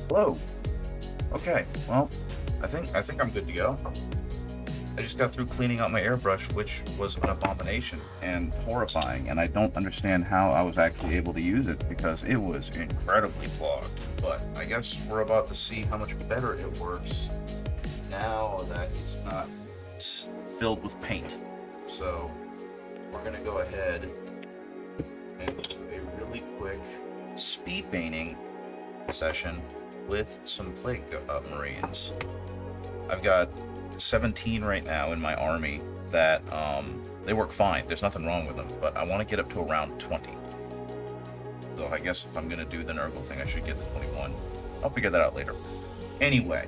Hello. Okay, well, I think I'm good to go. I just got through cleaning out my airbrush, which was an abomination and horrifying, and I don't understand how I was actually able to use it because it was incredibly clogged. But I guess we're about to see how much better it works now that it's not filled with paint. So we're gonna go ahead and do a really quick speed painting session with some plague marines. I've got 17 right now in my army that they work fine. There's nothing wrong with them, but I want to get up to around 20. So I guess if I'm going to do the Nurgle thing, I should get to 21. I'll figure that out later. Anyway,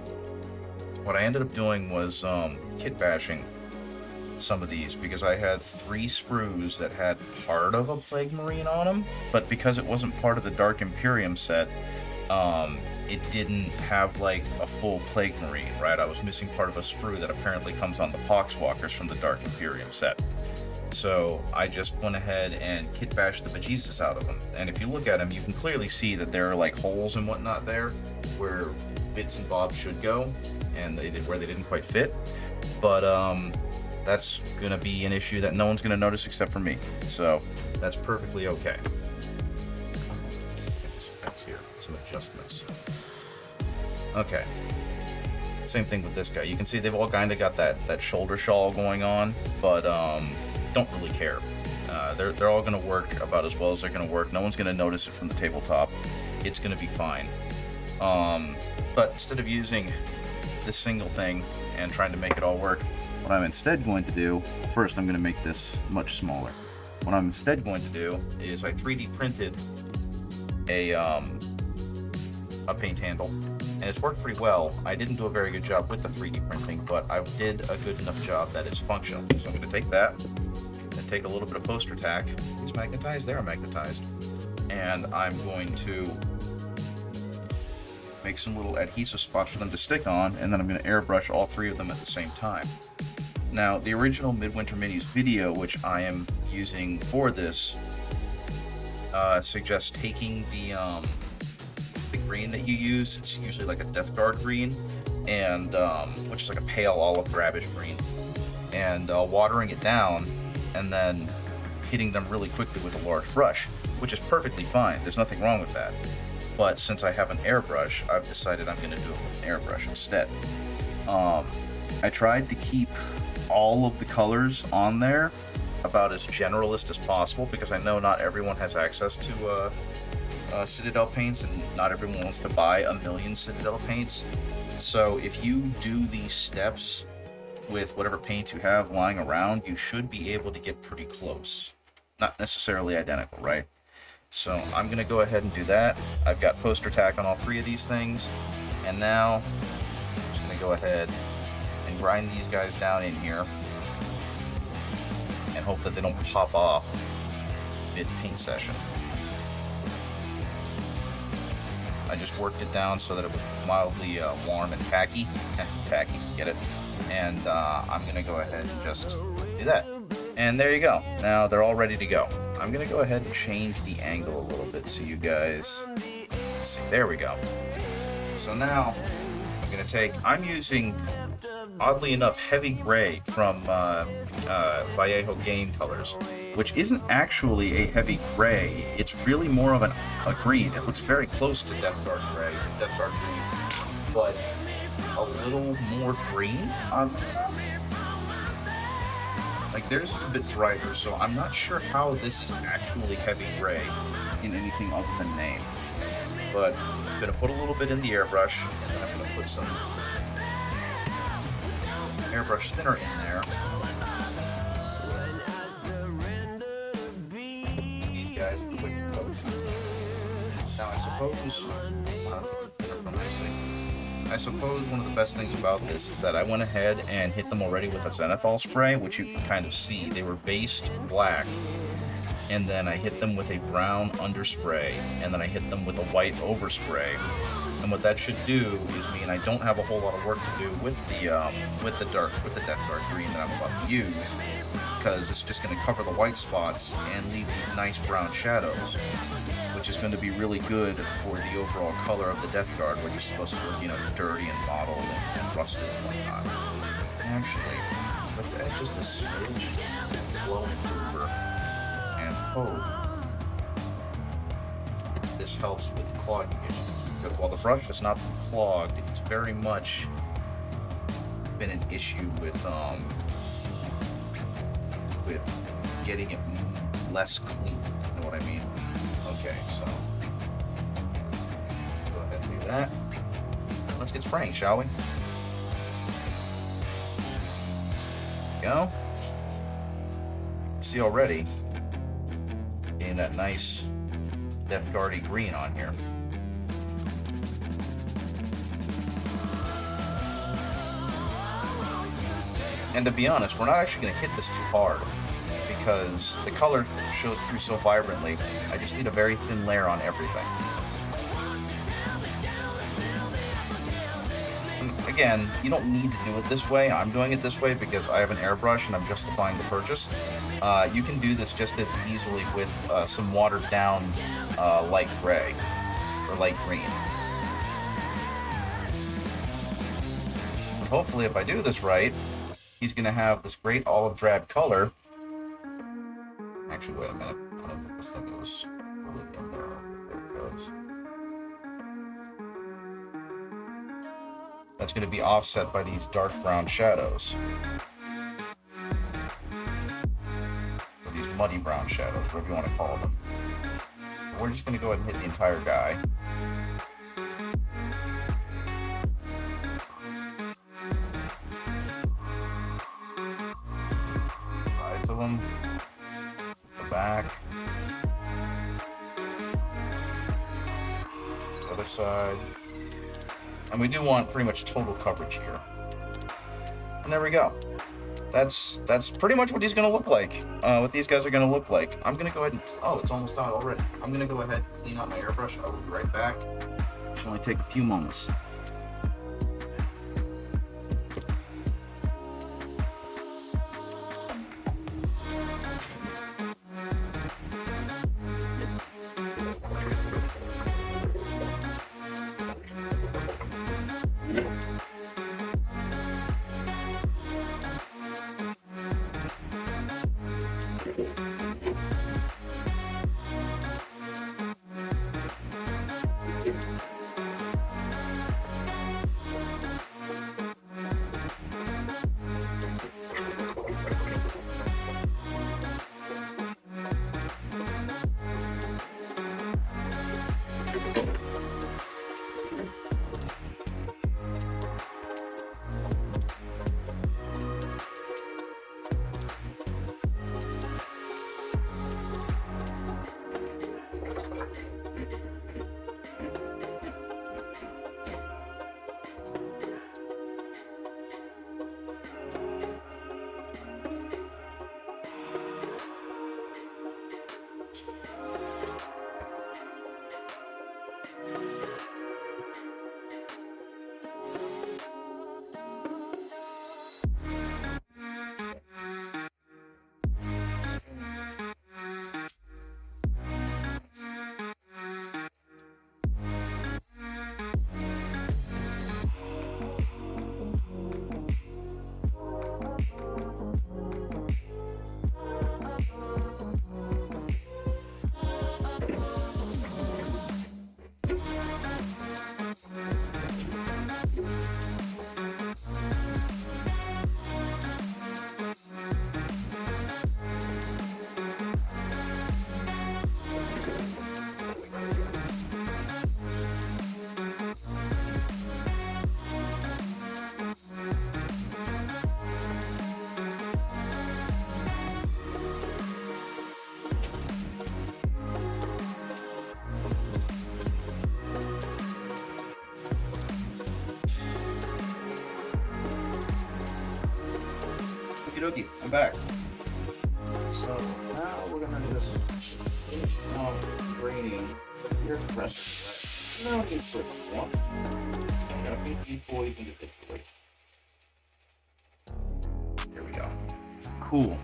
what I ended up doing was kit bashing some of these because I had 3 sprues that had part of a Plague Marine on them, but because it wasn't part of the Dark Imperium set, it didn't have like a full Plague Marine, right? I was missing part of a sprue that apparently comes on the Poxwalkers from the Dark Imperium set. So I just went ahead and kit bashed the bejesus out of them. And if you look at them, you can clearly see that there are like holes and whatnot there where bits and bobs should go, and where they didn't quite fit. But that's gonna be an issue that no one's gonna notice except for me. So that's perfectly okay. Here, some adjustments. Okay. Same thing with this guy. You can see they've all kind of got that shoulder shawl going on, but don't really care. They're all going to work about as well as they're going to work. No one's going to notice it from the tabletop. It's going to be fine. But instead of using this single thing and trying to make it all work, what I'm instead going to do, first I'm going to make this much smaller. What I'm instead going to do is I 3D printed a paint handle, and it's worked pretty well. I didn't do a very good job with the 3D printing, but I did a good enough job that it's functional. So I'm going to take that and take a little bit of poster tack. These magnetized, they are magnetized, and I'm going to make some little adhesive spots for them to stick on, and then I'm going to airbrush all 3 of them at the same time. Now, the original Midwinter Minis video, which I am using for this, suggests taking the green that you use. It's usually like a Death Guard green, and which is like a pale olive drabbish green, and watering it down and then hitting them really quickly with a large brush, which is perfectly fine. There's nothing wrong with that. But since I have an airbrush, I've decided I'm going to do it with an airbrush instead. I tried to keep all of the colors on there about as generalist as possible because I know not everyone has access to Citadel paints, and not everyone wants to buy a million Citadel paints. So if you do these steps with whatever paints you have lying around, you should be able to get pretty close. Not necessarily identical, right? So I'm going to go ahead and do that. I've got poster tack on all 3 of these things, and now I'm just going to go ahead and grind these guys down in here and hope that they don't pop off mid-paint session. I just worked it down so that it was mildly warm and tacky. Tacky, get it? And I'm going to go ahead and just do that. And there you go. Now they're all ready to go. I'm going to go ahead and change the angle a little bit so you guys see. There we go. So now I'm going to take, I'm using, oddly enough, heavy gray from Vallejo Game Colors, which isn't actually a heavy gray. It's really more of a green. It looks very close to Death Guard gray, Death Guard green, but a little more green on. Like theirs is a bit brighter, so I'm not sure how this is actually heavy gray in anything other than name. But I'm gonna put a little bit in the airbrush, and then I'm gonna put some airbrush thinner in there. These guys are quick to coat. Now I suppose one of the best things about this is that I went ahead and hit them already with a zenithal spray, which you can kind of see. They were based black, and then I hit them with a brown underspray, and then I hit them with a white overspray. And what that should do is mean I don't have a whole lot of work to do with the Death Guard green that I'm about to use, because it's just going to cover the white spots and leave these nice brown shadows, which is going to be really good for the overall color of the Death Guard, which is supposed to look, you know, dirty and mottled and rusted and whatnot. Actually, let's add just a smidge flow over and hope this helps with clogging issues. Because while the brush has not been clogged, it's very much been an issue with getting it less clean. You know what I mean? Okay, so go ahead and do that. Let's get spraying, shall we? There we go. See already, getting that nice Death Guardy green on here. And to be honest, we're not actually going to hit this too hard because the color shows through so vibrantly. I just need a very thin layer on everything. And again, you don't need to do it this way. I'm doing it this way because I have an airbrush and I'm justifying the purchase. You can do this just as easily with some watered down light gray or light green. But hopefully if I do this right, he's going to have this great olive drab color. Actually, wait a minute. I don't think this thing is really in there. There it goes. That's going to be offset by these dark brown shadows. Or these muddy brown shadows, whatever you want to call them. We're just going to go ahead and hit the entire guy. Sides of them. The back. The other side. And we do want pretty much total coverage here. And there we go. That's pretty much what he's going to look like. What these guys are going to look like. I'm going to go ahead and... Oh, it's almost out already. I'm going to go ahead and clean out my airbrush. I will be right back. It should only take a few moments. Okie dokie, I'm back. So now we're gonna just finish off grading your pressure. No, it's just one. I'm gonna beat before you can get it quick. There we go. Cool.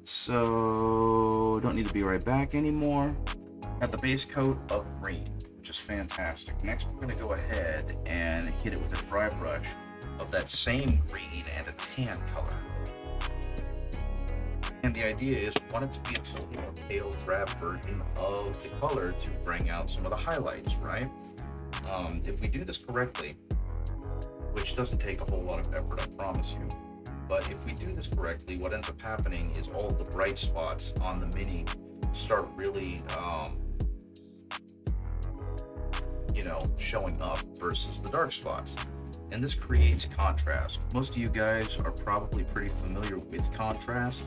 So don't need to be right back anymore. Got the base coat of green, which is fantastic. Next, we're gonna go ahead and hit it with a dry brush of that same green and a tan color. And the idea is we want it to be a slightly more pale drab version of the color to bring out some of the highlights, right? If we do this correctly, which doesn't take a whole lot of effort, I promise you, but if we do this correctly, what ends up happening is all of the bright spots on the Mini start really, showing up versus the dark spots. And this creates contrast. Most of you guys are probably pretty familiar with contrast.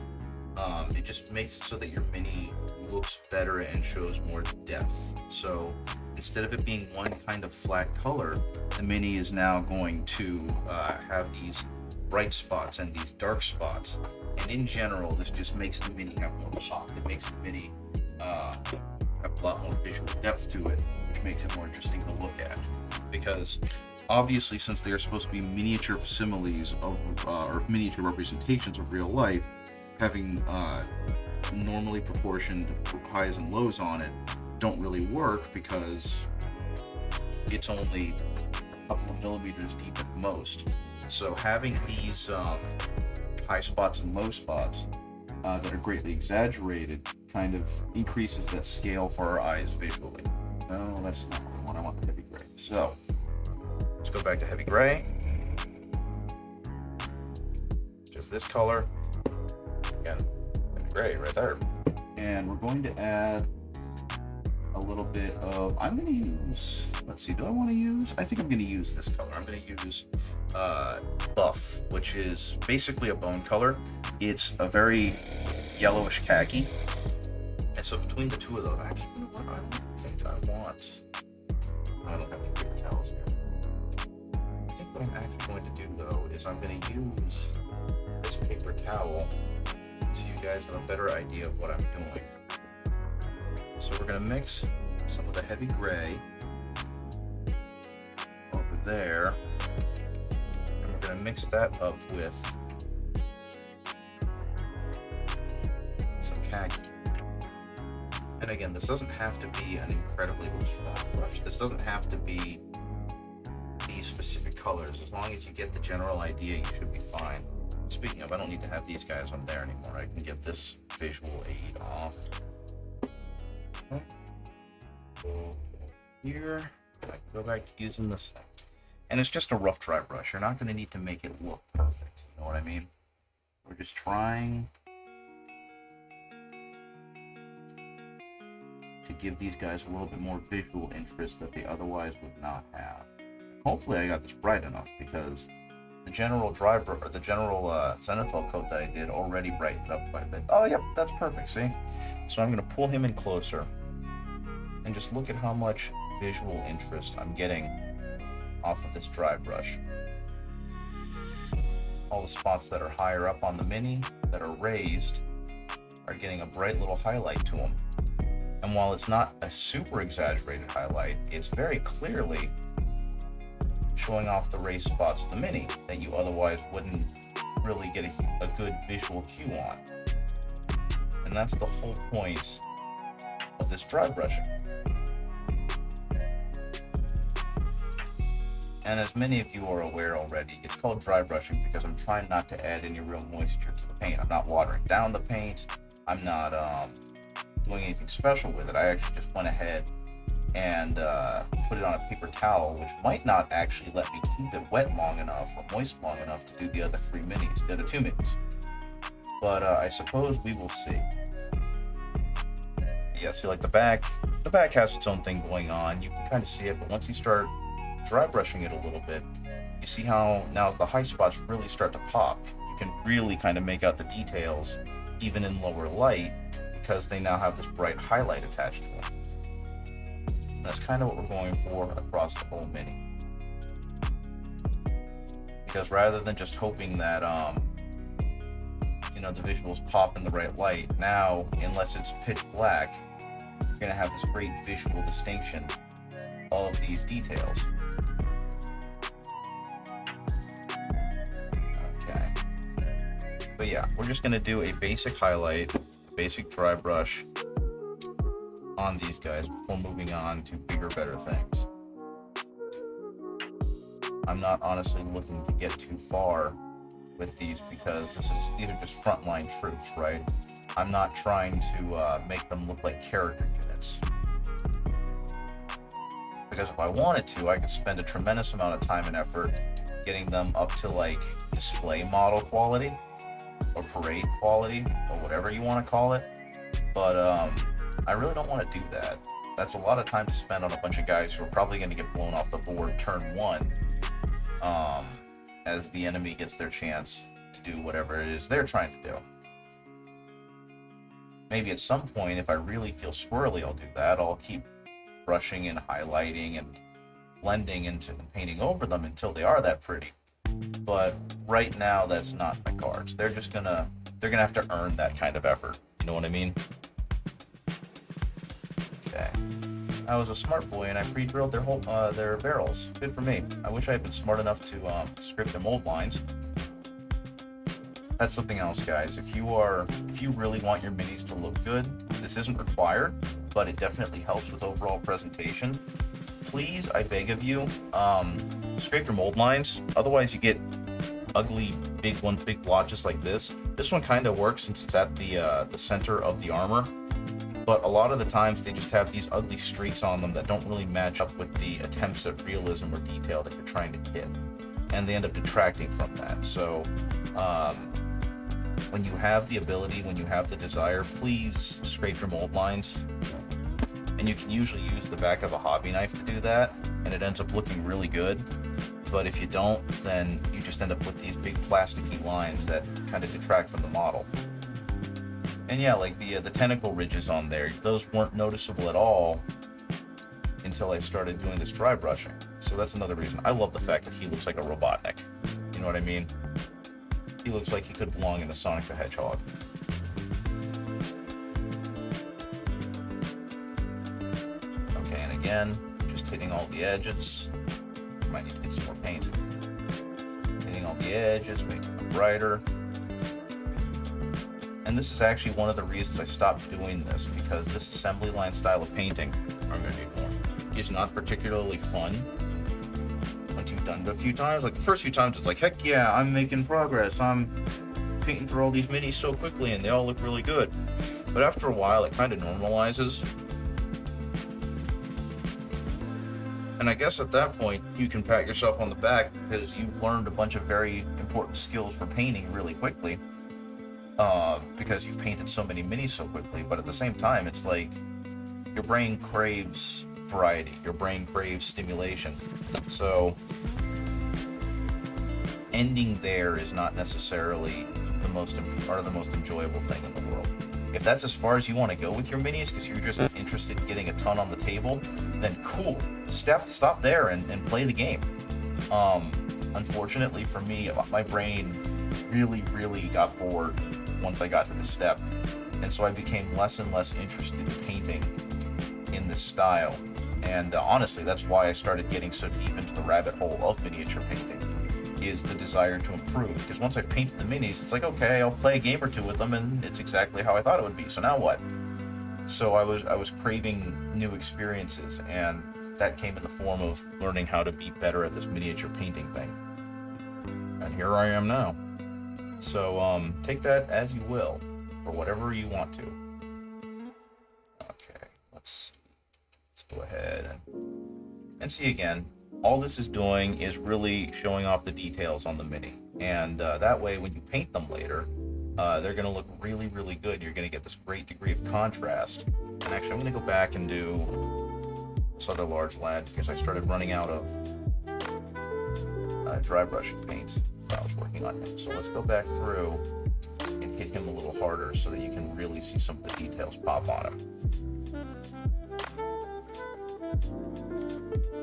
It just makes it so that your Mini looks better and shows more depth. So instead of it being one kind of flat color, the Mini is now going to have these bright spots and these dark spots. And in general, this just makes the Mini have more pop. It makes the Mini have a lot more visual depth to it, which makes it more interesting to look at. Because obviously, since they are supposed to be miniature facsimiles of or miniature representations of real life, having normally proportioned highs and lows on it don't really work because it's only a couple of millimeters deep at most. So having these high spots and low spots that are greatly exaggerated kind of increases that scale for our eyes visually. No, that's not what I want. I want the heavy gray. So let's go back to heavy gray. Just this color. Again, heavy gray right there. And we're going to add a little bit of, I'm going to use, let's see, do I want to use? I think I'm going to use this color. I'm going to use Buff, which is basically a bone color. It's a very yellowish khaki. And so between the two of those, actually, you know what? I don't think I want, I don't have any paper towels here. I think what I'm actually going to do though is I'm going to use this paper towel so you guys have a better idea of what I'm doing. So we're going to mix some of the heavy gray over there, and we're going to mix that up with some khaki. And again, this doesn't have to be an incredibly flat brush. This doesn't have to be these specific colors. As long as you get the general idea, you should be fine. Speaking of, I don't need to have these guys on there anymore. I can get this visual aid off. Okay. Go here. I can go back to using this thing. And it's just a rough dry brush. You're not going to need to make it look perfect. You know what I mean? We're just trying to give these guys a little bit more visual interest that they otherwise would not have. Hopefully I got this bright enough, because the general zenithal coat that I did already brightened up quite a bit. Oh, yep, that's perfect, see? So I'm going to pull him in closer and just look at how much visual interest I'm getting off of this dry brush. All the spots that are higher up on the Mini that are raised are getting a bright little highlight to them. And while it's not a super exaggerated highlight, it's very clearly showing off the raised spots of the Mini that you otherwise wouldn't really get a good visual cue on. And that's the whole point of this dry brushing. And as many of you are aware already, it's called dry brushing because I'm trying not to add any real moisture to the paint. I'm not watering down the paint. I'm not doing anything special with it. I actually just went ahead and put it on a paper towel, which might not actually let me keep it wet long enough or moist long enough to do the other two minis. But I suppose we will see. Yeah, see, like the back has its own thing going on. You can kind of see it, but once you start dry brushing it a little bit, you see how now the high spots really start to pop. You can really kind of make out the details even in lower light because they now have this bright highlight attached to them. And that's kind of what we're going for across the whole Mini. Because rather than just hoping that know, the visuals pop in the right light. Now, unless it's pitch black, you're going to have this great visual distinction of these details. Okay. But yeah, we're just going to do a basic highlight, basic dry brush on these guys before moving on to bigger, better things. I'm not honestly looking to get too far with these because these are just frontline troops, right? I'm not trying to make them look like character units. Because if I wanted to, I could spend a tremendous amount of time and effort getting them up to like display model quality or parade quality or whatever you want to call it. But I really don't want to do that. That's a lot of time to spend on a bunch of guys who are probably going to get blown off the board turn one, as the enemy gets their chance to do whatever it is they're trying to do. Maybe at some point, if I really feel squirrely, I'll do that. I'll keep brushing and highlighting and blending into and painting over them until they are that pretty. But right now, that's not my cards. They're gonna have to earn that kind of effort. You know what I mean? Okay. I was a smart boy and I pre-drilled their barrels. Good for me. I wish I had been smart enough to script the mold lines. That's something else, guys. If you really want your minis to look good, this isn't required, but it definitely helps with overall presentation. Please, I beg of you, scrape your mold lines. Otherwise, you get ugly big blotches like this. This one kind of works since it's at the center of the armor, but a lot of the times they just have these ugly streaks on them that don't really match up with the attempts at realism or detail that you're trying to hit, and they end up detracting from that. So when you have the ability, when you have the desire, please scrape your mold lines. And you can usually use the back of a hobby knife to do that, and it ends up looking really good. But if you don't, then you just end up with these big plasticky lines that kind of detract from the model. And yeah, like the tentacle ridges on there, those weren't noticeable at all until I started doing this dry brushing. So that's another reason. I love the fact that he looks like a Robotnik. You know what I mean? He looks like he could belong in a Sonic the Hedgehog. Okay, and again, just hitting all the edges. Might need to get some more paint. Hitting all the edges, making them brighter. And this is actually one of the reasons I stopped doing this, because this assembly line style of painting, I'm gonna need more, is not particularly fun once you've done it a few times. Like the first few times it's like, heck yeah, I'm making progress, I'm painting through all these minis so quickly and they all look really good. But after a while it kind of normalizes. And I guess at that point you can pat yourself on the back because you've learned a bunch of very important skills for painting really quickly. Because you've painted so many minis so quickly, but at the same time, it's like your brain craves variety, your brain craves stimulation. So ending there is not necessarily the most enjoyable thing in the world. If that's as far as you want to go with your minis, because you're just interested in getting a ton on the table, then cool. Stop there and play the game. Unfortunately for me, my brain really got bored once I got to this step, and so I became less and less interested in painting in this style. And honestly, that's why I started getting so deep into the rabbit hole of miniature painting, is the desire to improve. Because once I've painted the minis, it's like, okay, I'll play a game or two with them, and it's exactly how I thought it would be. So now what? So I was craving new experiences, and that came in the form of learning how to be better at this miniature painting thing. And here I am now. So take that as you will, for whatever you want to. Okay, let's go ahead and see again. All this is doing is really showing off the details on the mini, and that way when you paint them later, they're going to look really good. You're going to get this great degree of contrast. And actually, I'm going to go back and do this other large lad because I started running out of dry brushing paint when I was working on him. So let's go back through and hit him a little harder so that you can really see some of the details pop on him.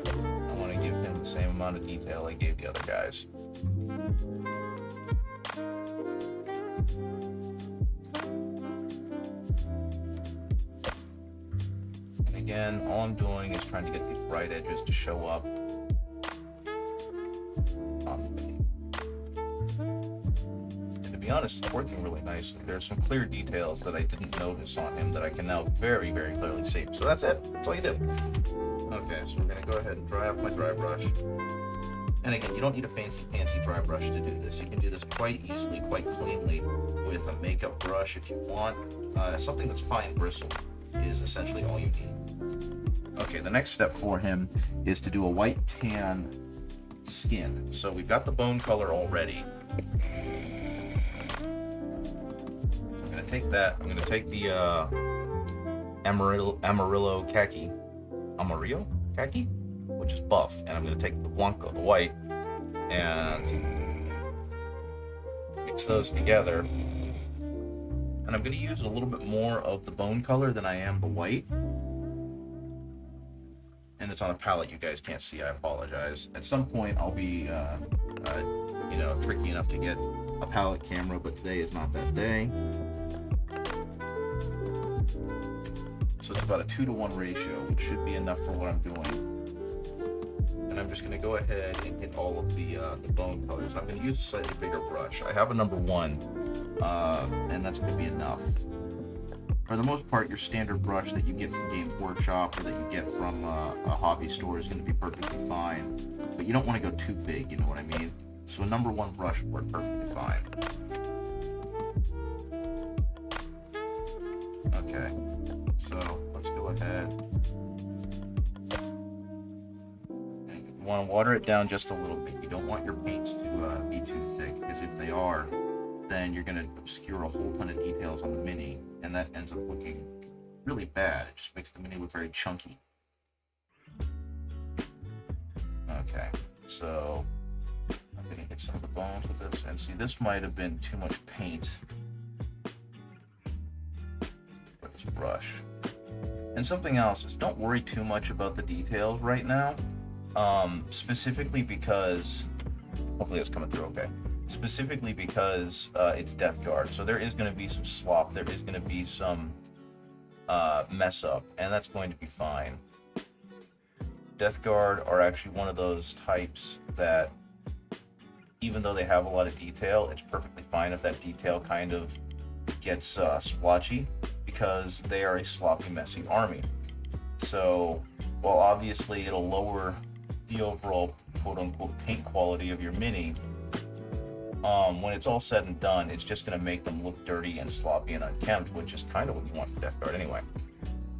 I want to give him the same amount of detail I gave the other guys. And again, all I'm doing is trying to get these bright edges to show up on the mini. And to be honest, it's working really nicely. There's some clear details that I didn't notice on him that I can now very, very clearly see. So that's it. That's all you do. Okay, so we're gonna go ahead and dry off my dry brush. And again, you don't need a fancy dry brush to do this. You can do this quite easily, quite cleanly with a makeup brush if you want. Something that's fine bristled is essentially all you need. Okay, the next step for him is to do a white tan skin. So we've got the bone color already. I'm gonna take that. I'm gonna take the Amarillo khaki, which is buff, and I'm gonna take the Blanco, the white, and mix those together. And I'm gonna use a little bit more of the bone color than I am the white. And it's on a palette you guys can't see, I apologize. At some point I'll be, tricky enough to get a palette camera, but today is not that day. So it's about a 2-to-1 ratio, which should be enough for what I'm doing. And I'm just gonna go ahead and hit all of the bone colors. I'm gonna use a slightly bigger brush. I have a number 1, and that's gonna be enough. For the most part, your standard brush that you get from Games Workshop or that you get from a hobby store is going to be perfectly fine. But you don't want to go too big, you know what I mean? So a number 1 brush would work perfectly fine. Okay, so let's go ahead. You want to water it down just a little bit. You don't want your paints to be too thick, because if they are, then you're going to obscure a whole ton of details on the mini, and that ends up looking really bad. It just makes the mini look very chunky. Okay, so I'm going to hit some of the bones with this, and see, this might have been too much paint for this brush. And something else is, don't worry too much about the details right now, specifically because, hopefully that's coming through okay. Specifically because it's Death Guard, so there is going to be some slop, there is going to be some mess up, and that's going to be fine. Death Guard are actually one of those types that, even though they have a lot of detail, it's perfectly fine if that detail kind of gets splotchy, because they are a sloppy, messy army. So, while obviously it'll lower the overall quote-unquote paint quality of your mini, when it's all said and done, it's just going to make them look dirty and sloppy and unkempt, which is kind of what you want for Death Guard anyway.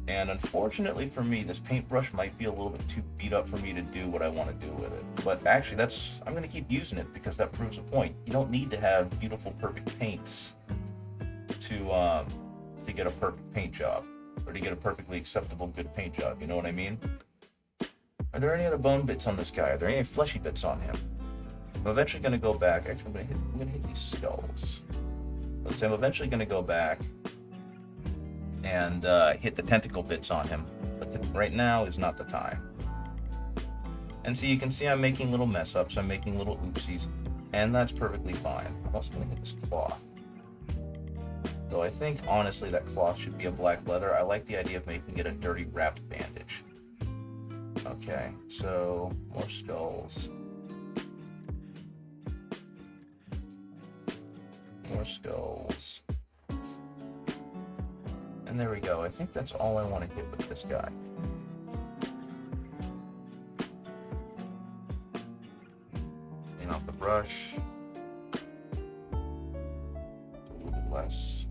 And unfortunately for me, this paintbrush might be a little bit too beat up for me to do what I want to do with it. But actually, I'm going to keep using it because that proves a point. You don't need to have beautiful, perfect paints to get a perfect paint job, or to get a perfectly acceptable, good paint job. You know what I mean? Are there any other bone bits on this guy? Are there any fleshy bits on him? I'm eventually going to go back. Actually, I'm going to hit these skulls. Let's say I'm eventually going to go back and hit the tentacle bits on him. But right now is not the time. And so you can see I'm making little mess ups. I'm making little oopsies. And that's perfectly fine. I'm also going to hit this cloth. Though I think, honestly, that cloth should be a black leather. I like the idea of making it a dirty wrapped bandage. Okay, so more skulls. More skulls. And there we go. I think that's all I want to hit with this guy. Clean off the brush. A little bit less.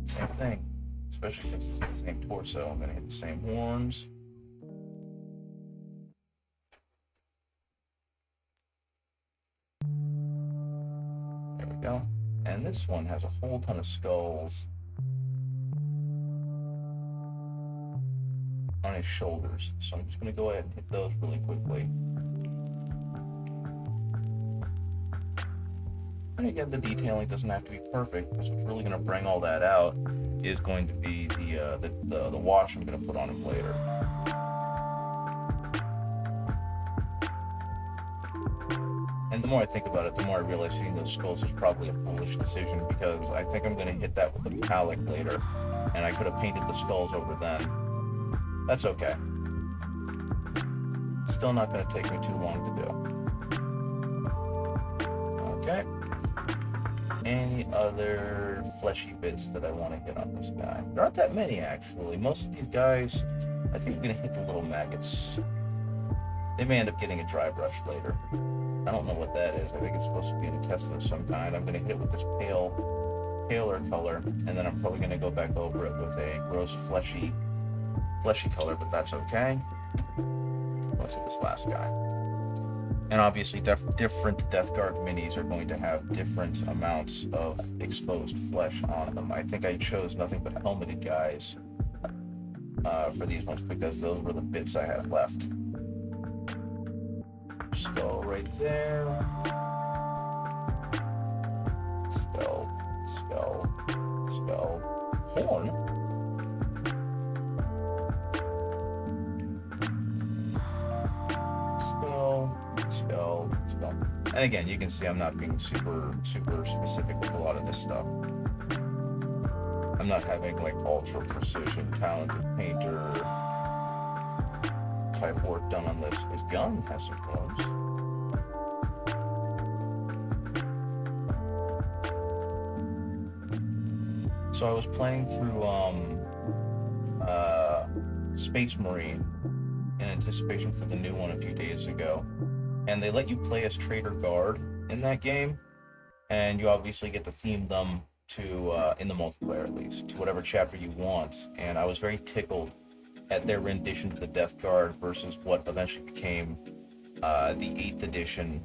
Same thing. Especially since it's the same torso. I'm going to hit the same horns. Go. And this one has a whole ton of skulls on his shoulders, so I'm just going to go ahead and hit those really quickly. And again, the detailing doesn't have to be perfect, because what's really going to bring all that out is going to be the wash I'm going to put on him later. And the more I think about it, the more I realize hitting those skulls is probably a foolish decision, because I think I'm going to hit that with a metallic later, and I could have painted the skulls over then. That's okay. Still not going to take me too long to do. Okay. Any other fleshy bits that I want to hit on this guy? There aren't that many, actually. Most of these guys, I think I'm going to hit the little maggots. They may end up getting a dry brush later. I don't know what that is. I think it's supposed to be an intestine of some kind. I'm going to hit it with this paler color, and then I'm probably going to go back over it with a gross fleshy color, but that's okay. Let's hit this last guy. And obviously, different Death Guard minis are going to have different amounts of exposed flesh on them. I think I chose nothing but helmeted guys for these ones, because those were the bits I had left. Skull right there. Skull. Horn. Skull. And again, you can see I'm not being super specific with a lot of this stuff. I'm not having like ultra precision, talented painter type work done on this. His gun has some problems. So I was playing through Space Marine in anticipation for the new one a few days ago, and they let you play as Traitor Guard in that game, and you obviously get to theme them to, in the multiplayer at least, to whatever chapter you want. And I was very tickled at their rendition to the Death Guard versus what eventually became the 8th edition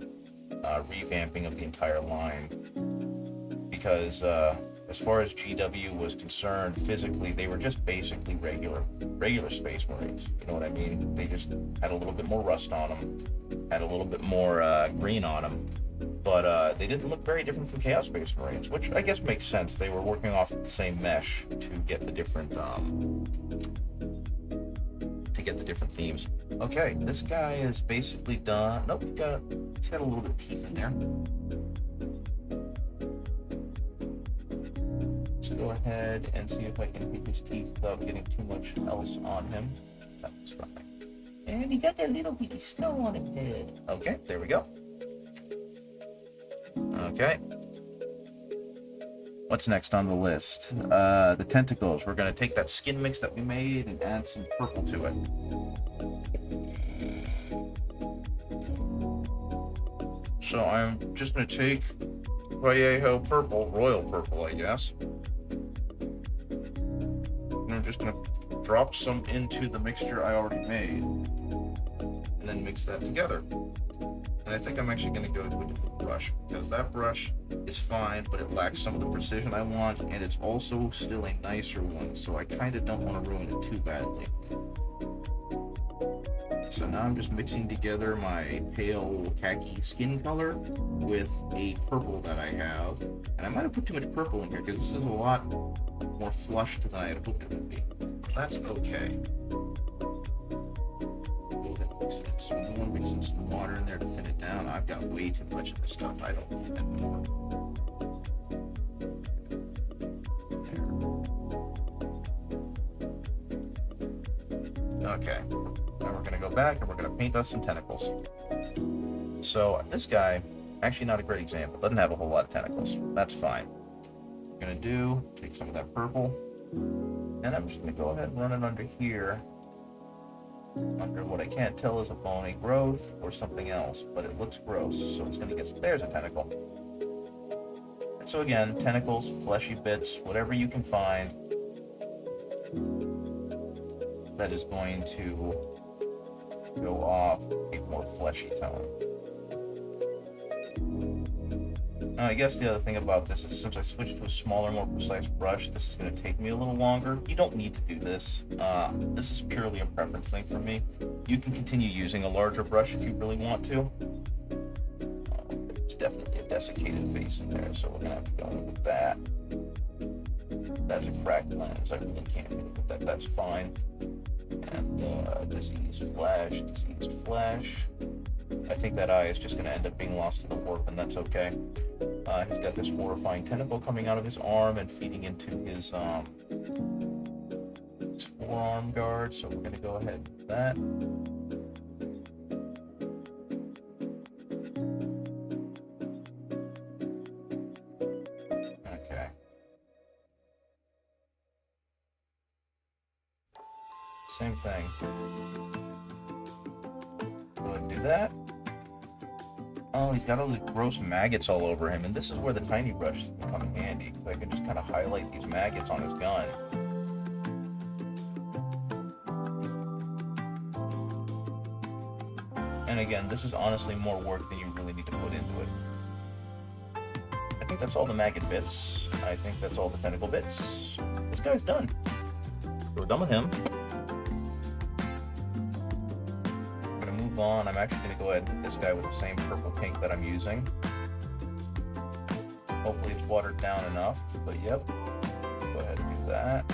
revamping of the entire line. Because as far as GW was concerned, physically, they were just basically regular Space Marines. You know what I mean? They just had a little bit more rust on them, had a little bit more green on them, but they didn't look very different from Chaos Space Marines, which I guess makes sense. They were working off the same mesh to get the different themes. Okay, this guy is basically done. Nope, he's got a little bit of teeth in there. Go ahead and see if I can hit his teeth without getting too much else on him. That looks fine. And he got that little bitty skull on his head. Okay, there we go. Okay. What's next on the list? The tentacles. We're going to take that skin mix that we made and add some purple to it. So I'm just going to take Vallejo purple, royal purple, I guess. I'm just going to drop some into the mixture I already made and then mix that together. And I think I'm actually going to go to a different brush, because that brush is fine, but it lacks some of the precision I want, and it's also still a nicer one, so I kind of don't want to ruin it too badly. So now I'm just mixing together my pale khaki skin color with a purple that I have. And I might have put too much purple in here, because this is a lot more flushed than I had hoped it would be. That's okay. So I'm going to mix in some water in there to thin it down. I've got way too much of this stuff. I don't need that anymore. There. Okay. Now we're going to go back and we're going to paint us some tentacles. So this guy, actually not a great example, doesn't have a whole lot of tentacles. That's fine. What I'm going to do, take some of that purple, and I'm just going to go ahead and run it under here. Under what I can't tell is a bony growth or something else, but it looks gross, so it's going to get, there's a tentacle. And so again, tentacles, fleshy bits, whatever you can find that is going to go off a more fleshy tone. Now, I guess the other thing about this is, since I switched to a smaller, more precise brush, this is going to take me a little longer. You don't need to do this. This is purely a preference thing for me. You can continue using a larger brush if you really want to. It's definitely a desiccated face in there, so we're going to have to go in with that. That's a cracked lens. I really can't hit it with that. That's fine. And diseased flesh. I think that eye is just going to end up being lost to the warp, and that's okay. He's got this horrifying tentacle coming out of his arm and feeding into his forearm guard, so we're going to go ahead and do that. Okay. Same thing. Go ahead and do that. Oh, he's got all the gross maggots all over him, and this is where the tiny brush is going to come in handy, because I can just kind of highlight these maggots on his gun. And again, this is honestly more work than you really need to put into it. I think that's all the maggot bits. I think that's all the tentacle bits. This guy's done. We're done with him. On. I'm actually going to go ahead and hit this guy with the same purple pink that I'm using. Hopefully it's watered down enough, but yep. Go ahead and do that.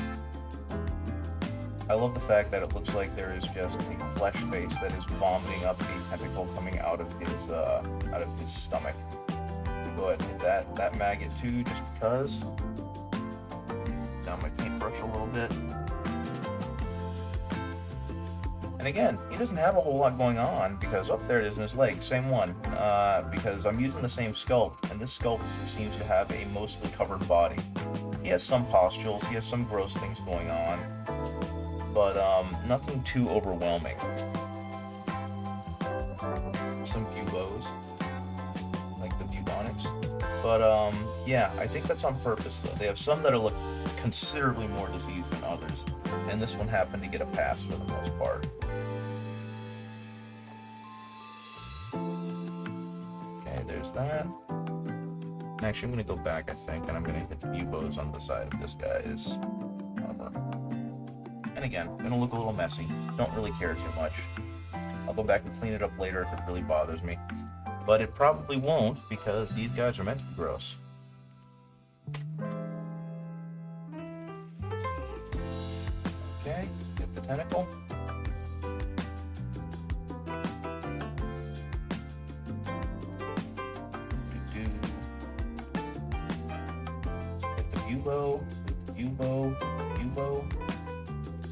I love the fact that it looks like there is just a flesh face that is vomiting up a tentacle coming out of his stomach. Go ahead and hit that maggot too, just because. Down my paintbrush a little bit. And again, he doesn't have a whole lot going on, because up there it is in his leg, same one, because I'm using the same sculpt, and this sculpt seems to have a mostly covered body. He has some pustules, he has some gross things going on, but nothing too overwhelming. Some buboes, like the bubonics. But yeah, I think that's on purpose though. They have some that look considerably more diseased than others, and this one happened to get a pass for the most part. There's that. Actually, I'm going to go back, I think, and I'm going to hit the buboes on the side of this guy's armor. And again, going to look a little messy. Don't really care too much. I'll go back and clean it up later if it really bothers me. But it probably won't, because these guys are meant to be gross. Okay, get the tentacle. Bubo.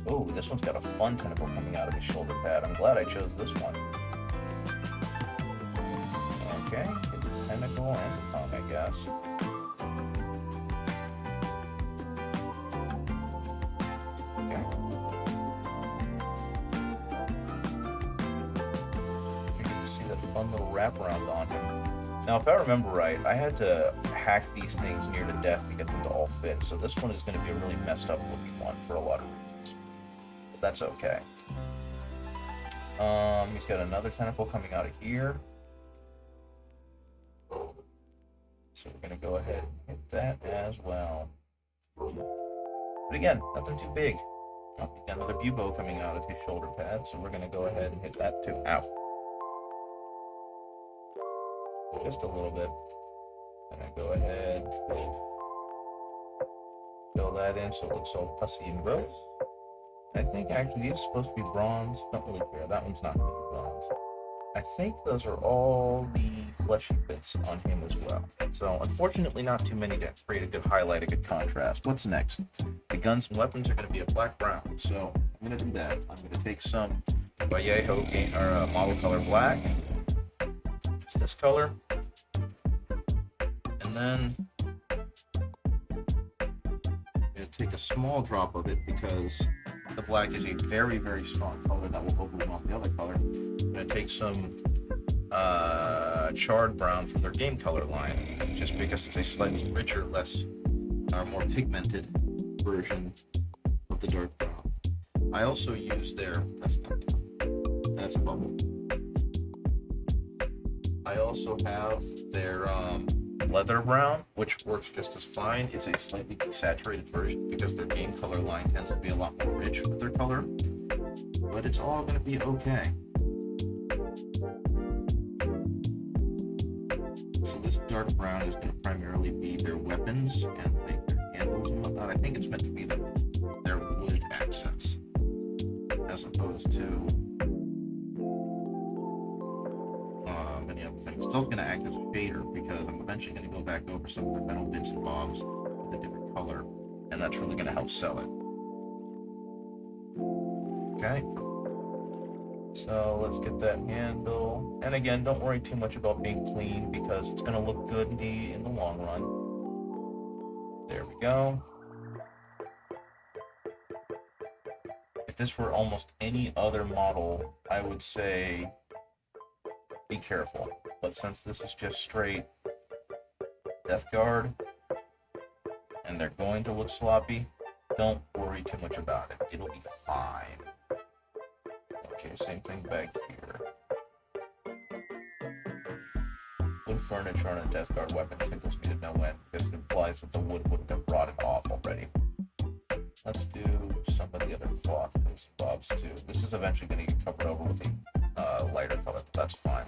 Oh, this one's got a fun tentacle coming out of his shoulder pad. I'm glad I chose this one. Okay, get the tentacle and the tongue, I guess. Okay. You get to see that fun little wraparound on him. Now, if I remember right, I had to hack these things near to death to get them to all fit, so this one is going to be a really messed up looking one for a lot of reasons. But that's okay. He's got another tentacle coming out of here. So we're going to go ahead and hit that as well. But again, nothing too big. Oh, got another bubo coming out of his shoulder pad, so we're going to go ahead and hit that too. Ow. Just a little bit. And I go ahead and fill that in so it looks all pussy and gross. I think actually these are supposed to be bronze. Don't really care. That one's not going to be bronze. I think those are all the fleshy bits on him as well. So unfortunately not too many to create a good highlight, a good contrast. What's next? The guns and weapons are going to be a black-brown. So I'm going to do that. I'm going to take some Vallejo model color black. Just this color. And then I'm going to take a small drop of it because the black is a very, very strong color that will overwhelm the other color. I'm going to take some charred brown from their game color line, just because it's a slightly richer, more pigmented version of the dark brown. I also use that's a bubble. I also have their leather brown, which works just as fine. It's a slightly desaturated version because their game color line tends to be a lot more rich with their color, but it's all going to be okay. So this dark brown is going to primarily be their weapons and like their handles and whatnot. I think it's meant to be their wood accents as opposed to the other things. It's also going to act as a shader because I'm eventually going to go back over some of the metal bits and bobs with a different color, and that's really going to help sell it. Okay. So let's get that handle. And again, don't worry too much about being clean because it's going to look good in the long run. There we go. If this were almost any other model, I would say be careful. But since this is just straight Death Guard, and they're going to look sloppy, don't worry too much about it. It'll be fine. Okay, same thing back here. Wood furniture on a Death Guard weapon tickles me to no end because it implies that the wood wouldn't have rotted off already. Let's do some of the other cloth bits and bobs too. This is eventually going to get covered over with a lighter color, but that's fine.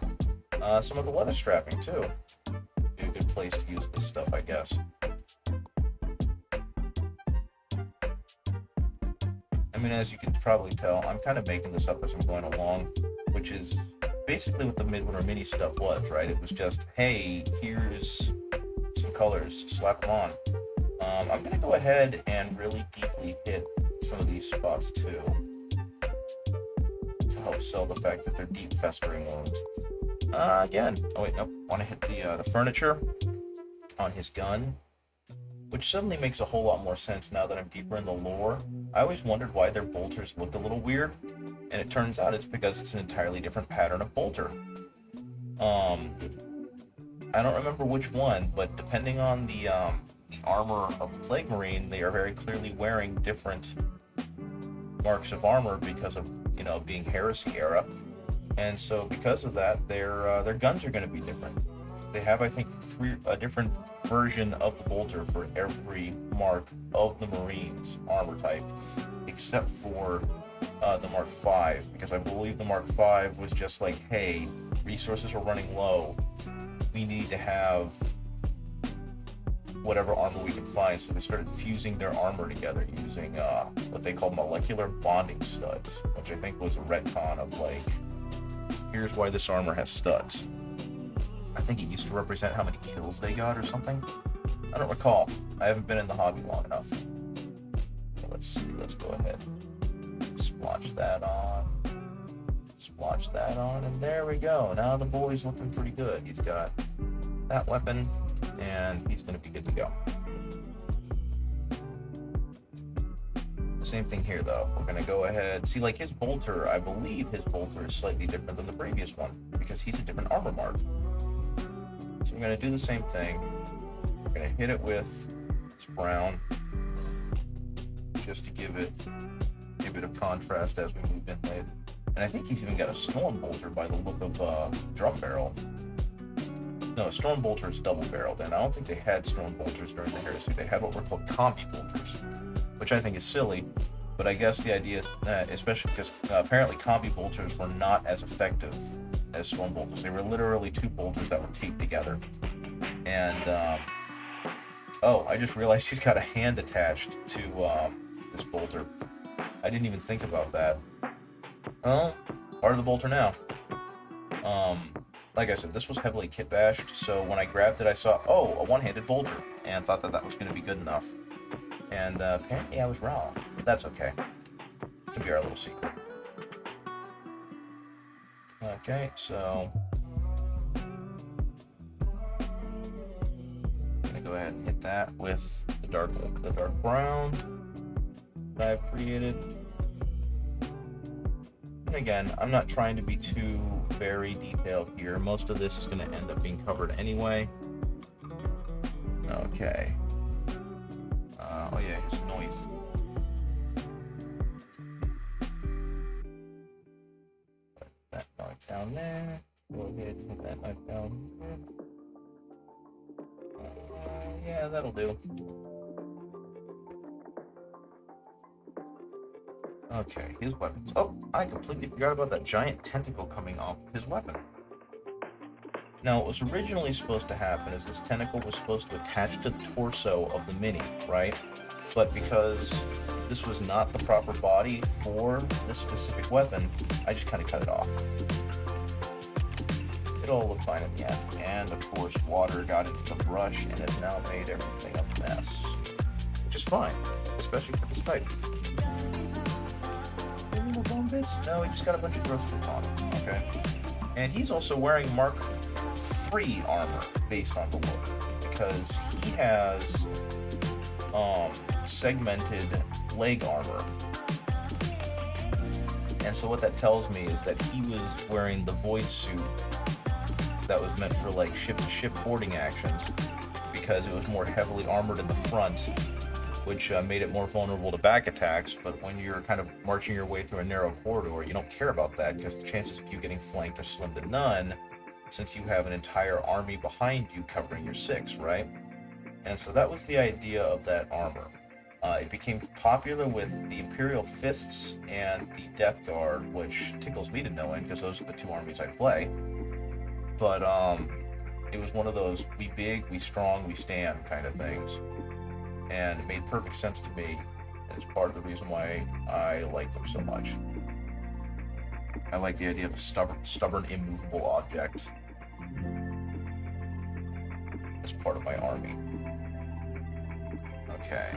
Some of the leather strapping too. Be a good place to use this stuff, I guess. I mean, as you can probably tell, I'm kind of making this up as I'm going along, which is basically what the Midwinter Mini stuff was, right? It was just, hey, here's some colors, slap them on. I'm going to go ahead and really deeply hit some of these spots too to help sell the fact that they're deep festering wounds. Again, oh wait, nope, want to hit the furniture on his gun, which suddenly makes a whole lot more sense now that I'm deeper in the lore. I always wondered why their bolters looked a little weird, and it turns out it's because it's an entirely different pattern of bolter. I don't remember which one, but depending on the armor of the Plague Marine, they are very clearly wearing different marks of armor because of, being Heresy era. And so because of that, their guns are going to be different. They have, I think, a different version of the bolter for every mark of the Marines armor type, except for the Mark V, because I believe the Mark V was just like, hey, resources are running low. We need to have whatever armor we can find. So they started fusing their armor together using what they call molecular bonding studs, which I think was a retcon of like, here's why this armor has studs. I think it used to represent how many kills they got or something. I don't recall. I haven't been in the hobby long enough. So let's see. Let's go ahead. Splotch that on. Splotch that on. And there we go. Now the boy's looking pretty good. He's got that weapon, and he's going to be good to go. Same thing here, though. We're going to go ahead. See, like his bolter, I believe his bolter is slightly different than the previous one because he's a different armor mark. So we're going to do the same thing. We're going to hit it with this brown just to give it a bit of contrast as we move in later. And I think he's even got a storm bolter by the look of drum barrel. No, a storm bolter is double barreled, and I don't think they had storm bolters during the Heresy. They had what were called combi bolters, which I think is silly, but I guess the idea is, especially because apparently combi bolters were not as effective as storm bolters. They were literally two bolters that were taped together. And, oh, I just realized he's got a hand attached to this bolter. I didn't even think about that. Well, part of the bolter now. Like I said, this was heavily kit bashed, so when I grabbed it, I saw, oh, a one-handed bolter, and thought that that was going to be good enough. And apparently I was wrong, but that's okay. It can be our little secret. Okay, so I'm going to go ahead and hit that with the dark brown that I've created. And again, I'm not trying to be too very detailed here. Most of this is going to end up being covered anyway. Okay. Oh yeah, his knife. Put that knife down there. Go ahead and put that knife down there. Yeah, that'll do. Okay, his weapons. Oh, I completely forgot about that giant tentacle coming off of his weapon. Now, what was originally supposed to happen is this tentacle was supposed to attach to the torso of the Mini, right? But because this was not the proper body for this specific weapon, I just kind of cut it off. it all looked fine in the end. And of course, water got into the brush and has now made everything a mess, which is fine, especially for this type. Any more bone bits? No, he just got a bunch of gross bits on him. Okay. And he's also wearing Mark III armor based on the look, because he has segmented leg armor. And so what that tells me is that he was wearing the void suit that was meant for like ship-to-ship boarding actions, because it was more heavily armored in the front, which made it more vulnerable to back attacks. But when you're kind of marching your way through a narrow corridor, you don't care about that, because the chances of you getting flanked are slim to none, since you have an entire army behind you covering your six, right? And so that was the idea of that armor. It became popular with the Imperial Fists and the Death Guard, which tickles me to no end, because those are the two armies I play. But it was one of those we big, we strong, we stand kind of things. And it made perfect sense to me. And it's part of the reason why I like them so much. I like the idea of a stubborn, immovable object as part of my army. Okay.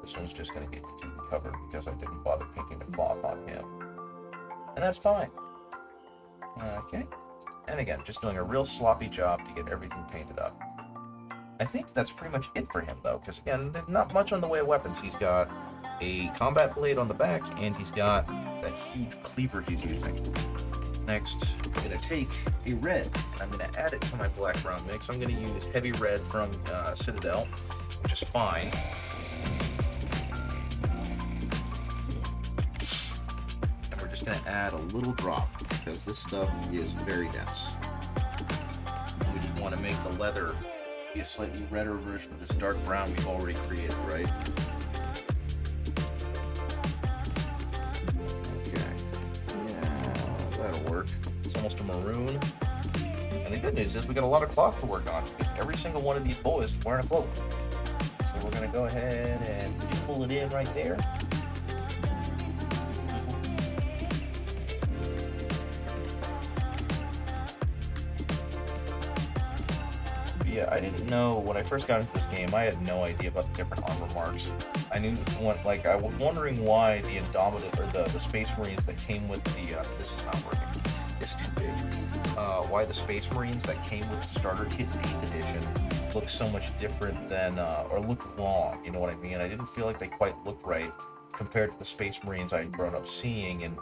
This one's just going to get completely covered because I didn't bother painting the cloth on him. And that's fine. Okay. And again, just doing a real sloppy job to get everything painted up. I think that's pretty much it for him, though, because again, not much on the way of weapons. He's got a combat blade on the back, and he's got that huge cleaver he's using. Next, I'm going to take a red, and I'm going to add it to my black-brown mix. I'm going to use heavy red from Citadel, which is fine. And we're just going to add a little drop, because this stuff is very dense. We just want to make the leather be a slightly redder version of this dark brown we've already created, right? Okay. Yeah, that'll work. It's almost a maroon. And the good news is we got a lot of cloth to work on, because every single one of these boys is wearing a cloak. So we're going to go ahead and pull it in right there. Yeah, I didn't know when I first got into this game. I had no idea about the different armor marks. I knew like I was wondering why the Indomitable or the Space Marines that came with the this is not working. It's too big. Why the Space Marines that came with the starter kit in 8th edition look so much different than or looked wrong. You know what I mean? I didn't feel like they quite looked right compared to the Space Marines I had grown up seeing in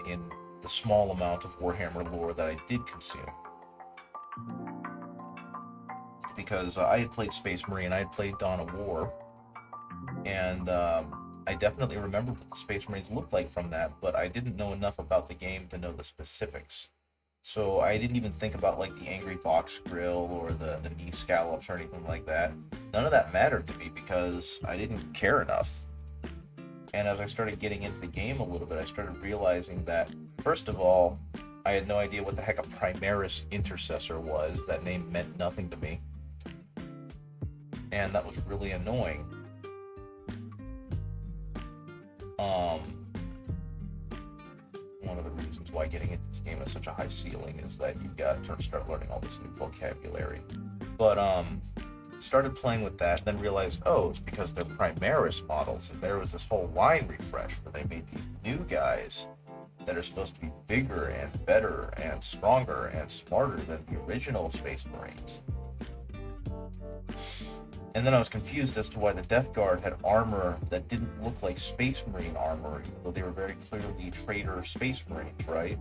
the small amount of Warhammer lore that I did consume. Because I had played Space Marine, I had played Dawn of War, and I definitely remember what the Space Marines looked like from that, but I didn't know enough about the game to know the specifics. So I didn't even think about like the Angry Box Grill or the knee scallops or anything like that. None of that mattered to me because I didn't care enough. And as I started getting into the game a little bit, I started realizing that, first of all, I had no idea what the heck a Primaris Intercessor was. That name meant nothing to me. And that was really annoying. One of the reasons why getting into this game has such a high ceiling is that you've got to start learning all this new vocabulary. But started playing with that, then realized, oh, it's because they're Primaris models, and there was this whole line refresh where they made these new guys that are supposed to be bigger and better and stronger and smarter than the original Space Marines. And then I was confused as to why the Death Guard had armor that didn't look like Space Marine armor, even though they were very clearly Trader Space Marines, right?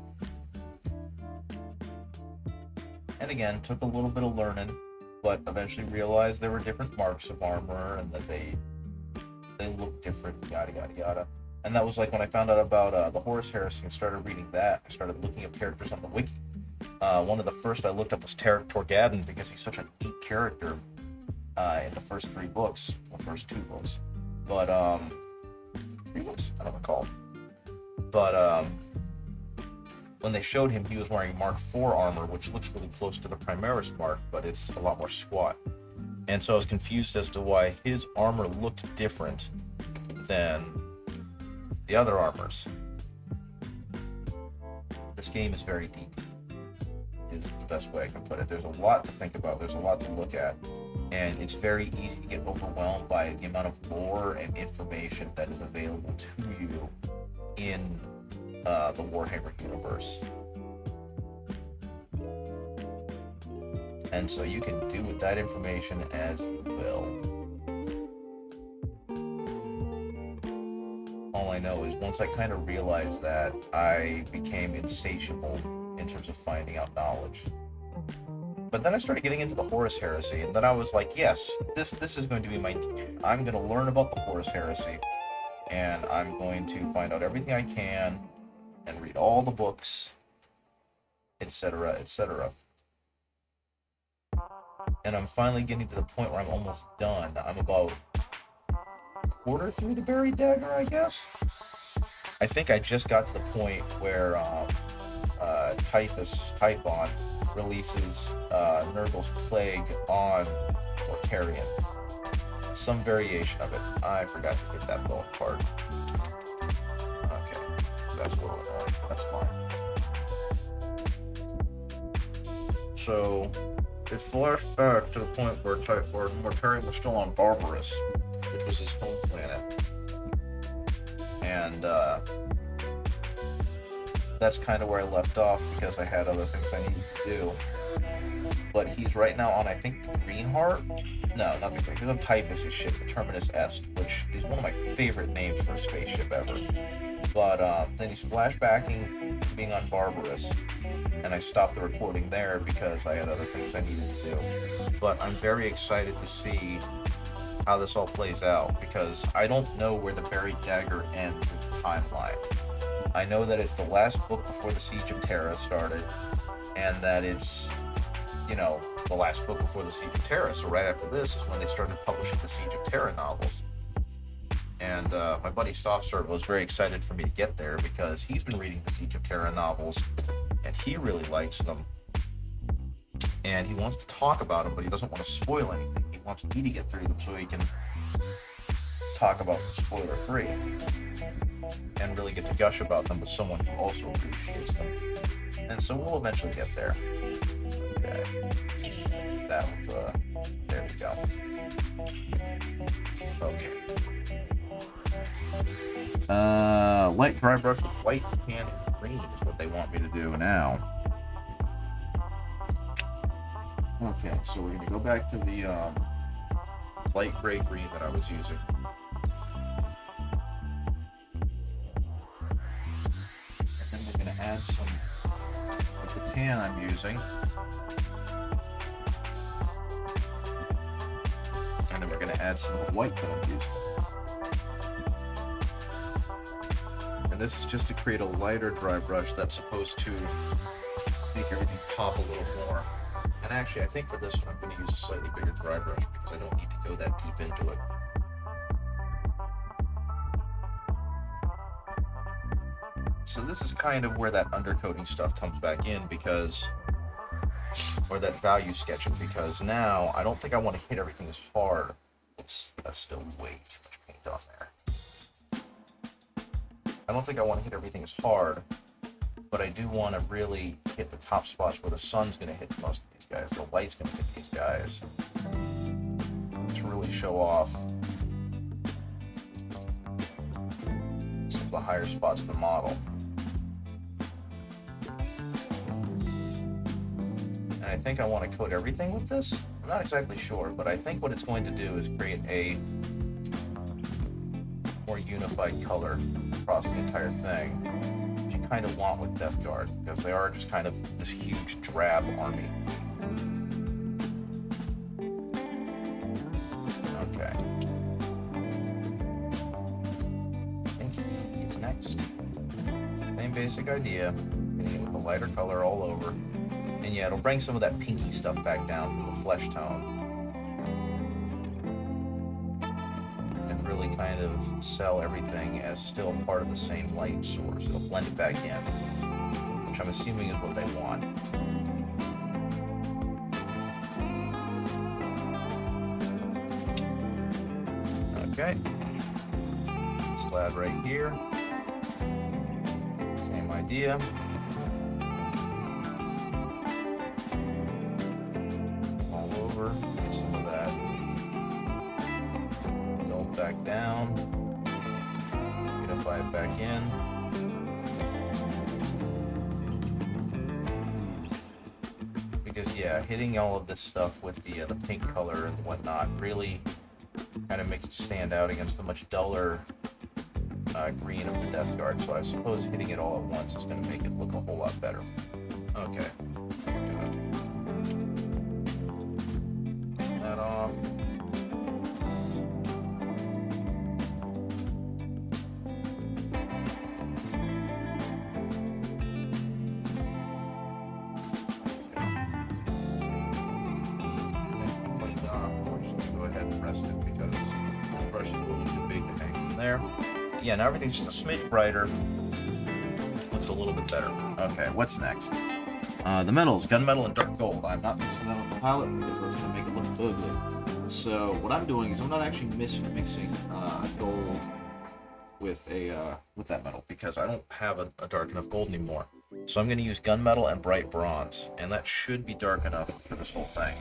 And again, took a little bit of learning, but eventually realized there were different marks of armor and that they looked different, yada yada yada. And that was like when I found out about the Horus Heresy and started reading that. I started looking up characters on the wiki. One of the first I looked up was Tarek Torgadon because he's such a neat character. In the first 3 books, the first 2 books, but 3 books, I don't recall. But when they showed him, he was wearing Mark IV armor, which looks really close to the Primaris mark, but it's a lot more squat. And so I was confused as to why his armor looked different than the other armors. This game is very deep. is the best way I can put it. There's a lot to think about. There's a lot to look at. And it's very easy to get overwhelmed by the amount of lore and information that is available to you in the Warhammer universe. And so you can do with that information as you will. All I know is once I kind of realized that, I became insatiable in terms of finding out knowledge. But then I started getting into the Horus Heresy, and then I was like, yes, this is going to be my niche. I'm going to learn about the Horus Heresy, and I'm going to find out everything I can, and read all the books, etc., etc. And I'm finally getting to the point where I'm almost done. I'm about a quarter through the Buried Dagger, I guess. I think I just got to the point where Typhon releases Nurgle's Plague on Mortarion. Some variation of it. I forgot to hit that bullet part. Okay, that's a little annoying. That's fine. So it flashed back to the point where Mortarion was still on Barbarous, which was his home planet. And that's kind of where I left off because I had other things I needed to do. But he's right now on, I think, the Greenheart? No, not the Green. He's on Typhus' ship, the Terminus Est, which is one of my favorite names for a spaceship ever. But then he's flashbacking being on Barbarous, and I stopped the recording there because I had other things I needed to do. But I'm very excited to see how this all plays out, because I don't know where the Buried Dagger ends in the timeline. I know that it's the last book before the Siege of Terra started, and that it's, you know, the last book before the Siege of Terra. So right after this is when they started publishing the Siege of Terra novels. And my buddy Softserve was very excited for me to get there because he's been reading the Siege of Terra novels, and he really likes them. And he wants to talk about them, but he doesn't want to spoil anything. He wants me to get through them so he can talk about them spoiler-free and really get to gush about them with someone who also appreciates them. And so we'll eventually get there. Okay. That was, there we go. Okay. Light dry brush with white, tan, and green is what they want me to do now. Okay, so we're going to go back to the light gray green that I was using. And then we're going to add some of the tan I'm using. And then we're going to add some of the white that I'm using. And this is just to create a lighter dry brush that's supposed to make everything pop a little more. And actually, I think for this one, I'm going to use a slightly bigger dry brush because I don't need to go that deep into it. So this is kind of where that undercoating stuff comes back in because, or that value sketching, because now I don't think I want to hit everything as hard. That's still way too much paint on there. I don't think I want to hit everything as hard, but I do want to really hit the top spots where the sun's going to hit most of these guys, the light's going to hit these guys, to really show off some of the higher spots of the model. And I think I want to coat everything with this. I'm not exactly sure, but I think what it's going to do is create a more unified color across the entire thing, which you kind of want with Death Guard, because they are just kind of this huge drab army. Okay. I think he's next. Same basic idea, hitting it with the lighter color all over. And yeah, it'll bring some of that pinky stuff back down from the flesh tone. And really kind of sell everything as still part of the same light source. It'll blend it back in, which I'm assuming is what they want. Okay. Slab right here. Same idea. back down, unify it back in. Because yeah, hitting all of this stuff with the pink color and whatnot really kind of makes it stand out against the much duller green of the Death Guard. So I suppose hitting it all at once is going to make it look a whole lot better. Okay. Turn that off. There. Yeah, now everything's just a smidge brighter. Looks a little bit better. Okay, what's next? The metals, gunmetal and dark gold. I'm not mixing that on the palette because that's going to make it look ugly. So what I'm doing is I'm not actually mixing gold with that metal because I don't have a dark enough gold anymore. So I'm going to use gunmetal and bright bronze, and that should be dark enough for this whole thing.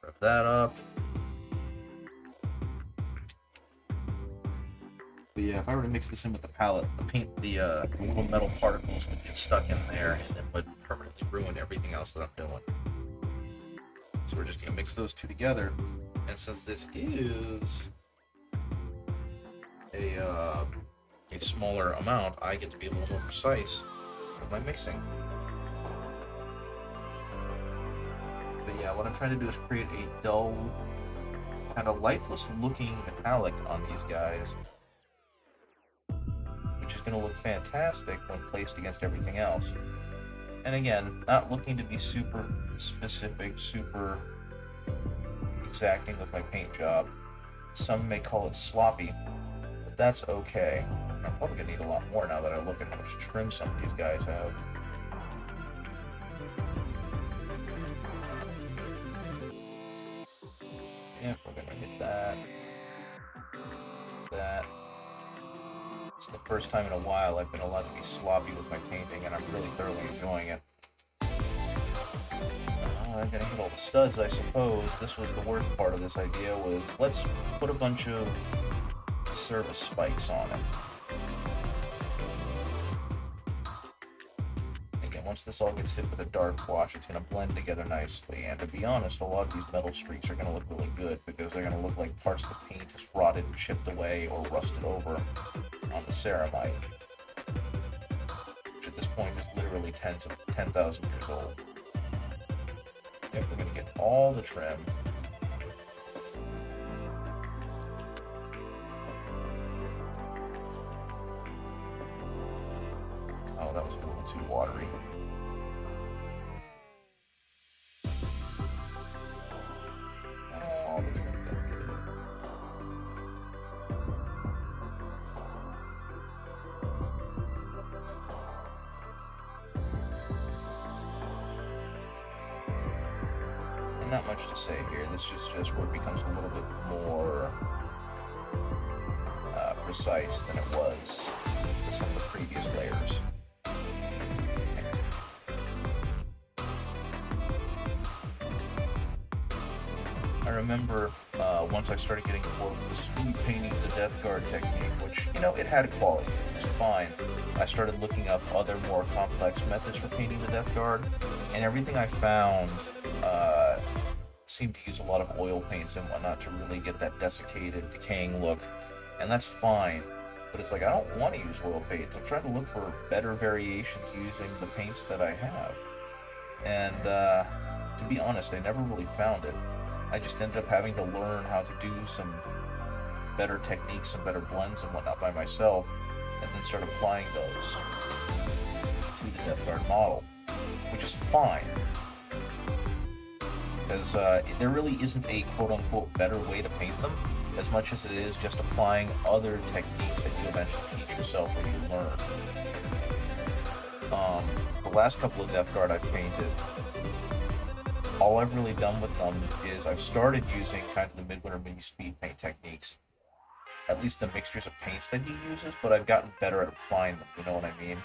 Rev that up. But yeah, if I were to mix this in with the palette, the little metal particles would get stuck in there and then would permanently ruin everything else that I'm doing. So we're just going to mix those two together. And since this is a smaller amount, I get to be a little more precise with my mixing. But yeah, what I'm trying to do is create a dull, kind of lifeless looking metallic on these guys, which is going to look fantastic when placed against everything else. And again, not looking to be super specific, super exacting with my paint job. Some may call it sloppy, but that's okay. I'm probably going to need a lot more now that I look at how much trim some of these guys have. Yeah, we're going to hit that. That. It's the first time in a while I've been allowed to be sloppy with my painting, and I'm really thoroughly enjoying it. I'm gonna hit all the studs, I suppose. This was the worst part of this idea, was let's put a bunch of service spikes on it. Again, once this all gets hit with a dark wash, it's gonna blend together nicely, and to be honest, a lot of these metal streaks are gonna look really good, because they're gonna look like parts of the paint is rotted and chipped away or rusted over on the ceramite, which at this point is literally 10,000 years old. Yep, we're going to get all the trim. Oh, that was a little too watery. All the trim. Not much to say here. This is just where it becomes a little bit more precise than it was with some of the previous layers. I remember once I started getting involved with the speed painting the Death Guard technique, which, you know, it had quality. It was fine. I started looking up other more complex methods for painting the Death Guard, and everything I found seemed to use a lot of oil paints and whatnot to really get that desiccated, decaying look, and that's fine, but it's like, I don't want to use oil paints. I'm trying to look for better variations using the paints that I have, and to be honest, I never really found it. I just ended up having to learn how to do some better techniques, some better blends and whatnot by myself, and then start applying those to the Death Guard model, which is fine. Because there really isn't a quote-unquote better way to paint them, as much as it is just applying other techniques that you eventually teach yourself or you learn. The last couple of Death Guard I've painted, all I've really done with them is I've started using kind of the Midwinter Mini speed paint techniques, at least the mixtures of paints that he uses, but I've gotten better at applying them, you know what I mean?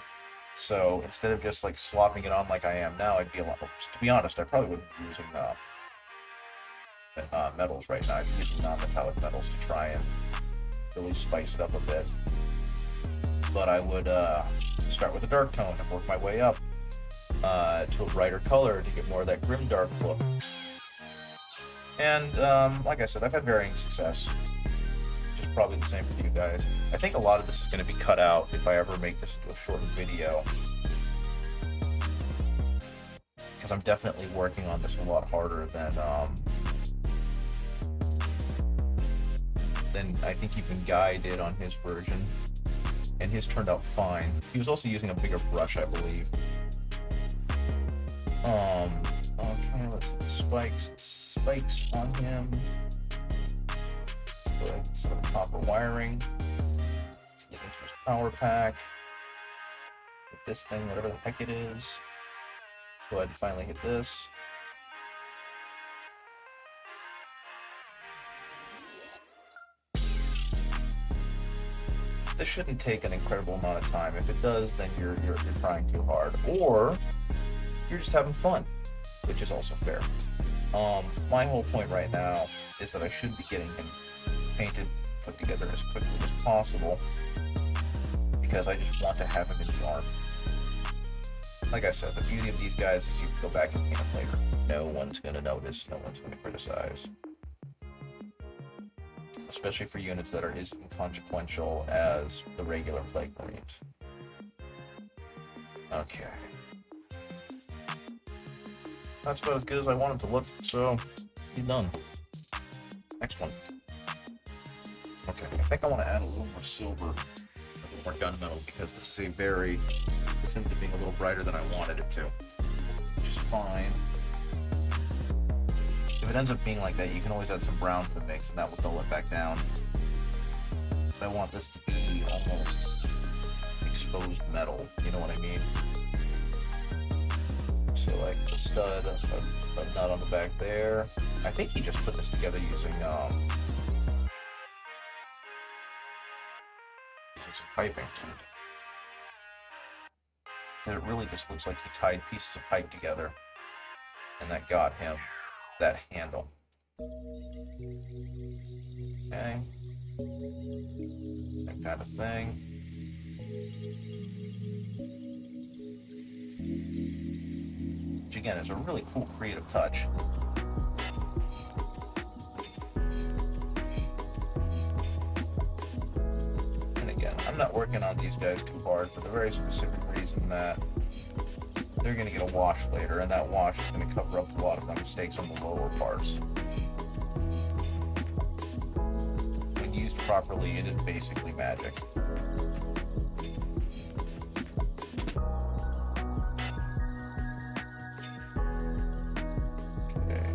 So instead of just like slopping it on like I am now, I'd be a lot, to be honest, I probably wouldn't be using metals right now. I'm using non-metallic metals to try and really spice it up a bit. But I would start with a dark tone and work my way up to a brighter color to get more of that grim dark look. And like I said, I've had varying success. Just probably the same for you guys. I think a lot of this is going to be cut out if I ever make this into a shortened video. Because I'm definitely working on this a lot harder than I think even Guy did on his version. And his turned out fine. He was also using a bigger brush, I believe. Okay, let's see the spikes on him. Good. Some copper wiring. Let's get into his power pack. Hit this thing, whatever the heck it is. Go ahead and finally hit this. This shouldn't take an incredible amount of time. If it does, then you're trying too hard, or you're just having fun, which is also fair. My whole point right now is that I should be getting him painted, put together as quickly as possible, because I just want to have him in the arm. Like I said, the beauty of these guys is you can go back and paint them later. No one's going to notice, no one's going to criticize. Especially for units that are as inconsequential as the regular Plague Marines. Okay. That's about as good as I want it to look, so he's done. Next one. Okay, I think I want to add a little more silver, a little more gunmetal, because this is this ended up being a little brighter than I wanted it to, which is fine. If it ends up being like that, you can always add some brown to the mix, and that will dull it back down. But I want this to be almost exposed metal, you know what I mean? So like the stud, a nut on the back there. I think he just put this together using some piping. And it really just looks like he tied pieces of pipe together, and that got him that handle. Okay. Same kind of thing. Which again is a really cool creative touch. And again, I'm not working on these guys too hard for the very specific reason that they're going to get a wash later, and that wash is going to cover up a lot of my mistakes on the lower parts. When used properly, it is basically magic. Okay.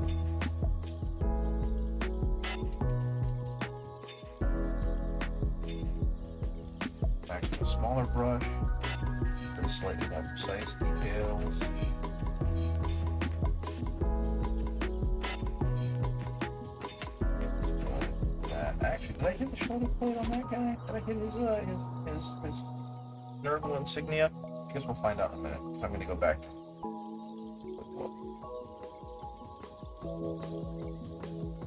Back to the smaller brush. Slightly more precise details. Actually, did I hit the shoulder plate on that guy? Did I hit his nerval insignia? I guess we'll find out in a minute. So I'm going to go back.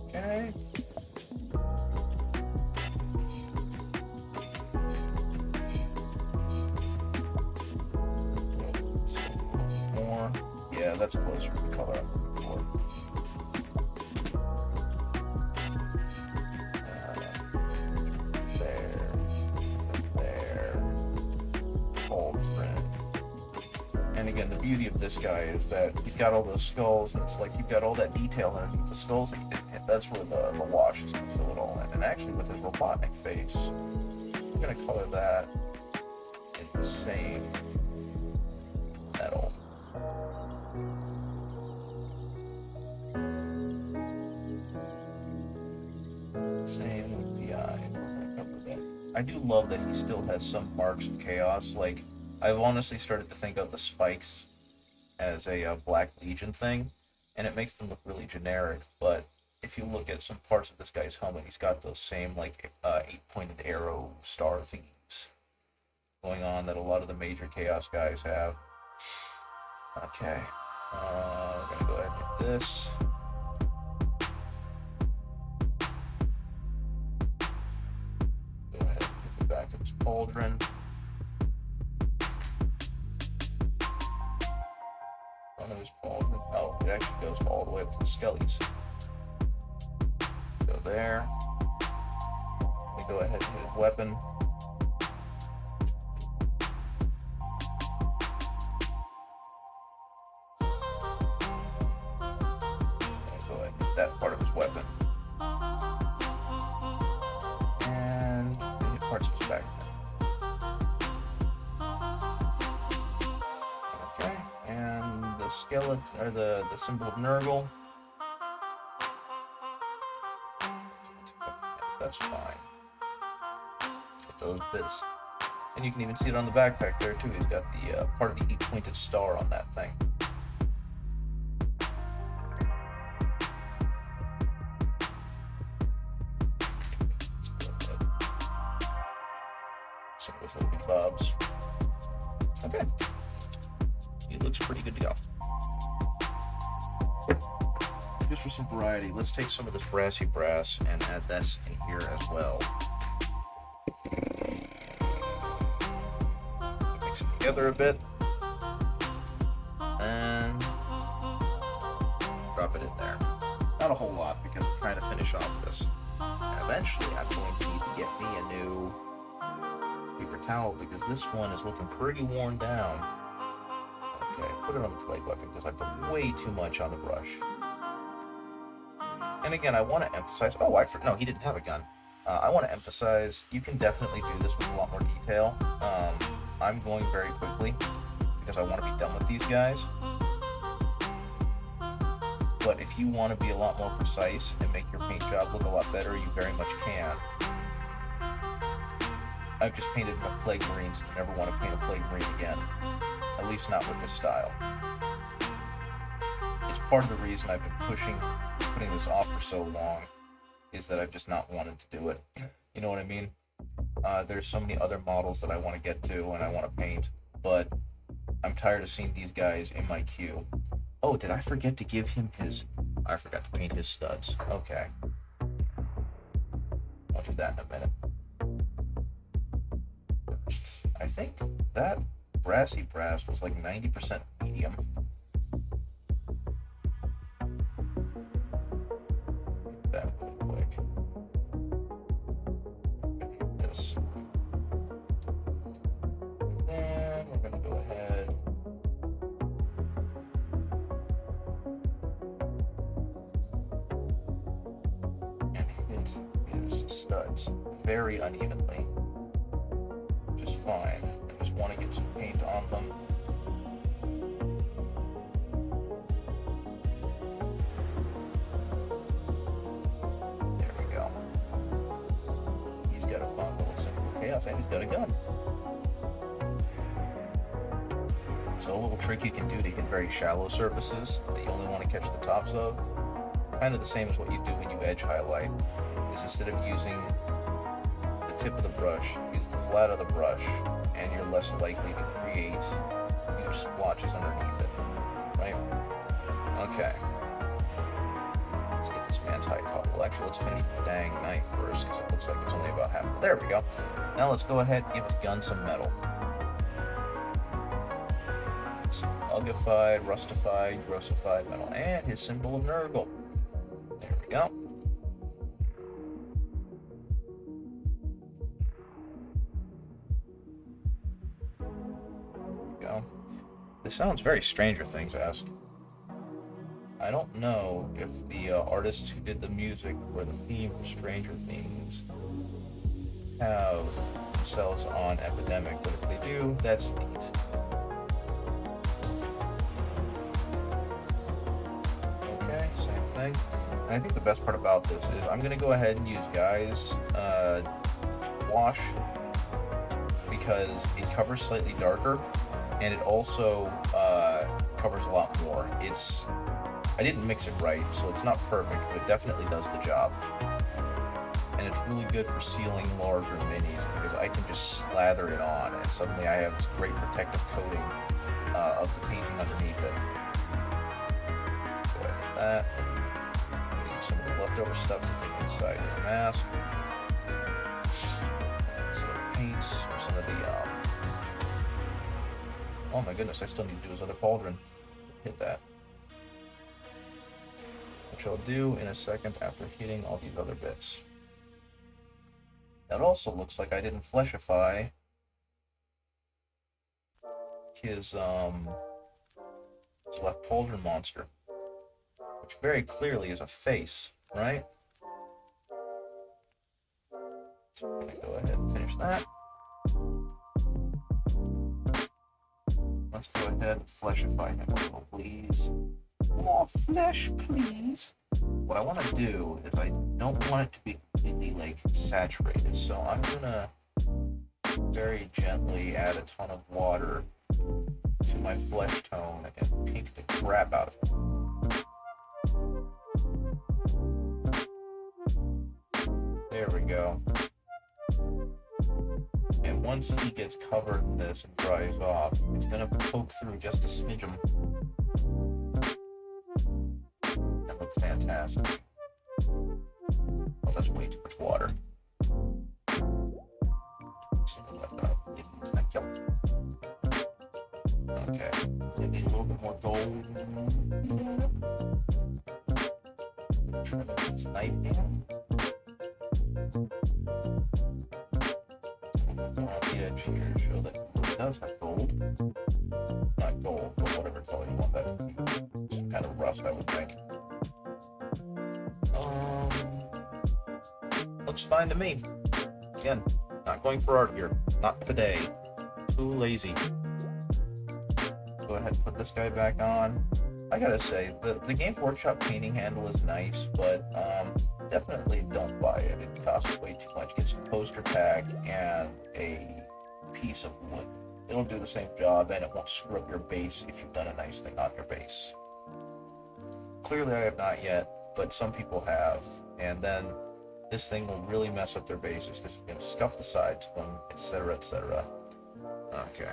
Okay. Yeah, that's closer to the color I'm looking for. There. Hold friend. And again, the beauty of this guy is that he's got all those skulls, and it's like you've got all that detail underneath the skulls. That's where the wash is going to fill it all in. And actually, with his Robotnik face, I'm going to color that in the same metal. Same with the eye. I do love that he still has some marks of chaos. Like, I've honestly started to think of the spikes as a Black Legion thing, and it makes them look really generic. But if you look at some parts of this guy's helmet, he's got those same like 8-pointed arrow star thingies going on that a lot of the major chaos guys have. Okay, we're gonna go ahead and hit this. cauldron. Front of his cauldron. Oh, it actually goes all the way up to the skellies. Go there. We go ahead and hit his weapon. And go ahead and hit that part of his weapon. And hit parts of his back. Okay, and the skeleton, or the symbol of Nurgle. That's fine. Get those bits. And you can even see it on the backpack there too. He's got the part of the 8-pointed star on that thing. Some of those little bobs. Okay. He looks pretty good to go. Just for some variety, let's take some of this brassy brass and add this in here as well. Mix it together a bit. And drop it in there. Not a whole lot because I'm trying to finish off this. And eventually I'm going to need to get me a new paper towel because this one is looking pretty worn down. Okay, put it on the plague weapon because I put way too much on the brush. And again, I want to emphasize, no, he didn't have a gun. I want to emphasize, you can definitely do this with a lot more detail. I'm going very quickly because I want to be done with these guys. But if you want to be a lot more precise and make your paint job look a lot better, you very much can. I've just painted enough Plague Marines to never want to paint a Plague Marine again. At least not with this style. It's part of the reason I've been putting this off for so long, is that I've just not wanted to do it. You know what I mean? There's so many other models that I want to get to and I want to paint, but I'm tired of seeing these guys in my queue. Oh, did I forget to give him his... I forgot to paint his studs. Okay. I'll do that in a minute. I think that brassy brass was like 90% medium. That really quick. This. And then we're going to go ahead. And hit his studs very unevenly. Which is fine. I just want to get some paint on them. There we go. He's got a fun little symbol of chaos and he's got a gun. So a little trick you can do to hit very shallow surfaces that you only want to catch the tops of, kind of the same as what you do when you edge highlight, is instead of using the tip of the brush, use the flat of the brush, and you're less likely to create huge splotches underneath it, right? Okay. Let's get this man's high caught. Well, actually, let's finish with the dang knife first, because it looks like it's only about half. There we go. Now let's go ahead and give his gun some metal. Some ugified, rustified, grossified metal, and his symbol of Nurgle. There we go. This sounds very Stranger Things-esque. I don't know if the artists who did the music or the theme for Stranger Things have themselves on Epidemic, but if they do, that's neat. Okay, same thing. And I think the best part about this is I'm going to go ahead and use Guy's wash because it covers slightly darker. And it also covers a lot more. I didn't mix it right, so it's not perfect, but it definitely does the job. And it's really good for sealing larger minis because I can just slather it on and suddenly I have this great protective coating of the painting underneath it. Go ahead with that. Need some of the leftover stuff to put inside his mask. So paints, or some of the, oh my goodness, I still need to do his other pauldron. Hit that. Which I'll do in a second after hitting all these other bits. That also looks like I didn't fleshify his left pauldron monster, which very clearly is a face, right? So we're gonna go ahead and finish that. Let's go ahead and fleshify him a little, please. More flesh, please. What I want to do is I don't want it to be completely like saturated, so I'm gonna very gently add a ton of water to my flesh tone and pink the crap out of it. There we go. And once he gets covered in this and dries off, it's gonna poke through just a smidgen. That looks fantastic. Oh, that's way too much water. Thank you. Okay, maybe a little bit more gold. Trim this knife down. On the edge here, show that it does have gold. Not gold, but whatever color you want that to be. Some kind of rust, I would think. Looks fine to me. Again, not going for art here. Not today. Too lazy. Go ahead and put this guy back on. I gotta say, the Games Workshop painting handle is nice, but definitely don't buy it. It costs way too much. Get some poster tack and a piece of wood. It'll do the same job, and it won't screw up your base if you've done a nice thing on your base. Clearly, I have not yet, but some people have, and then this thing will really mess up their bases because it's going to scuff the sides, etc., etc. Okay.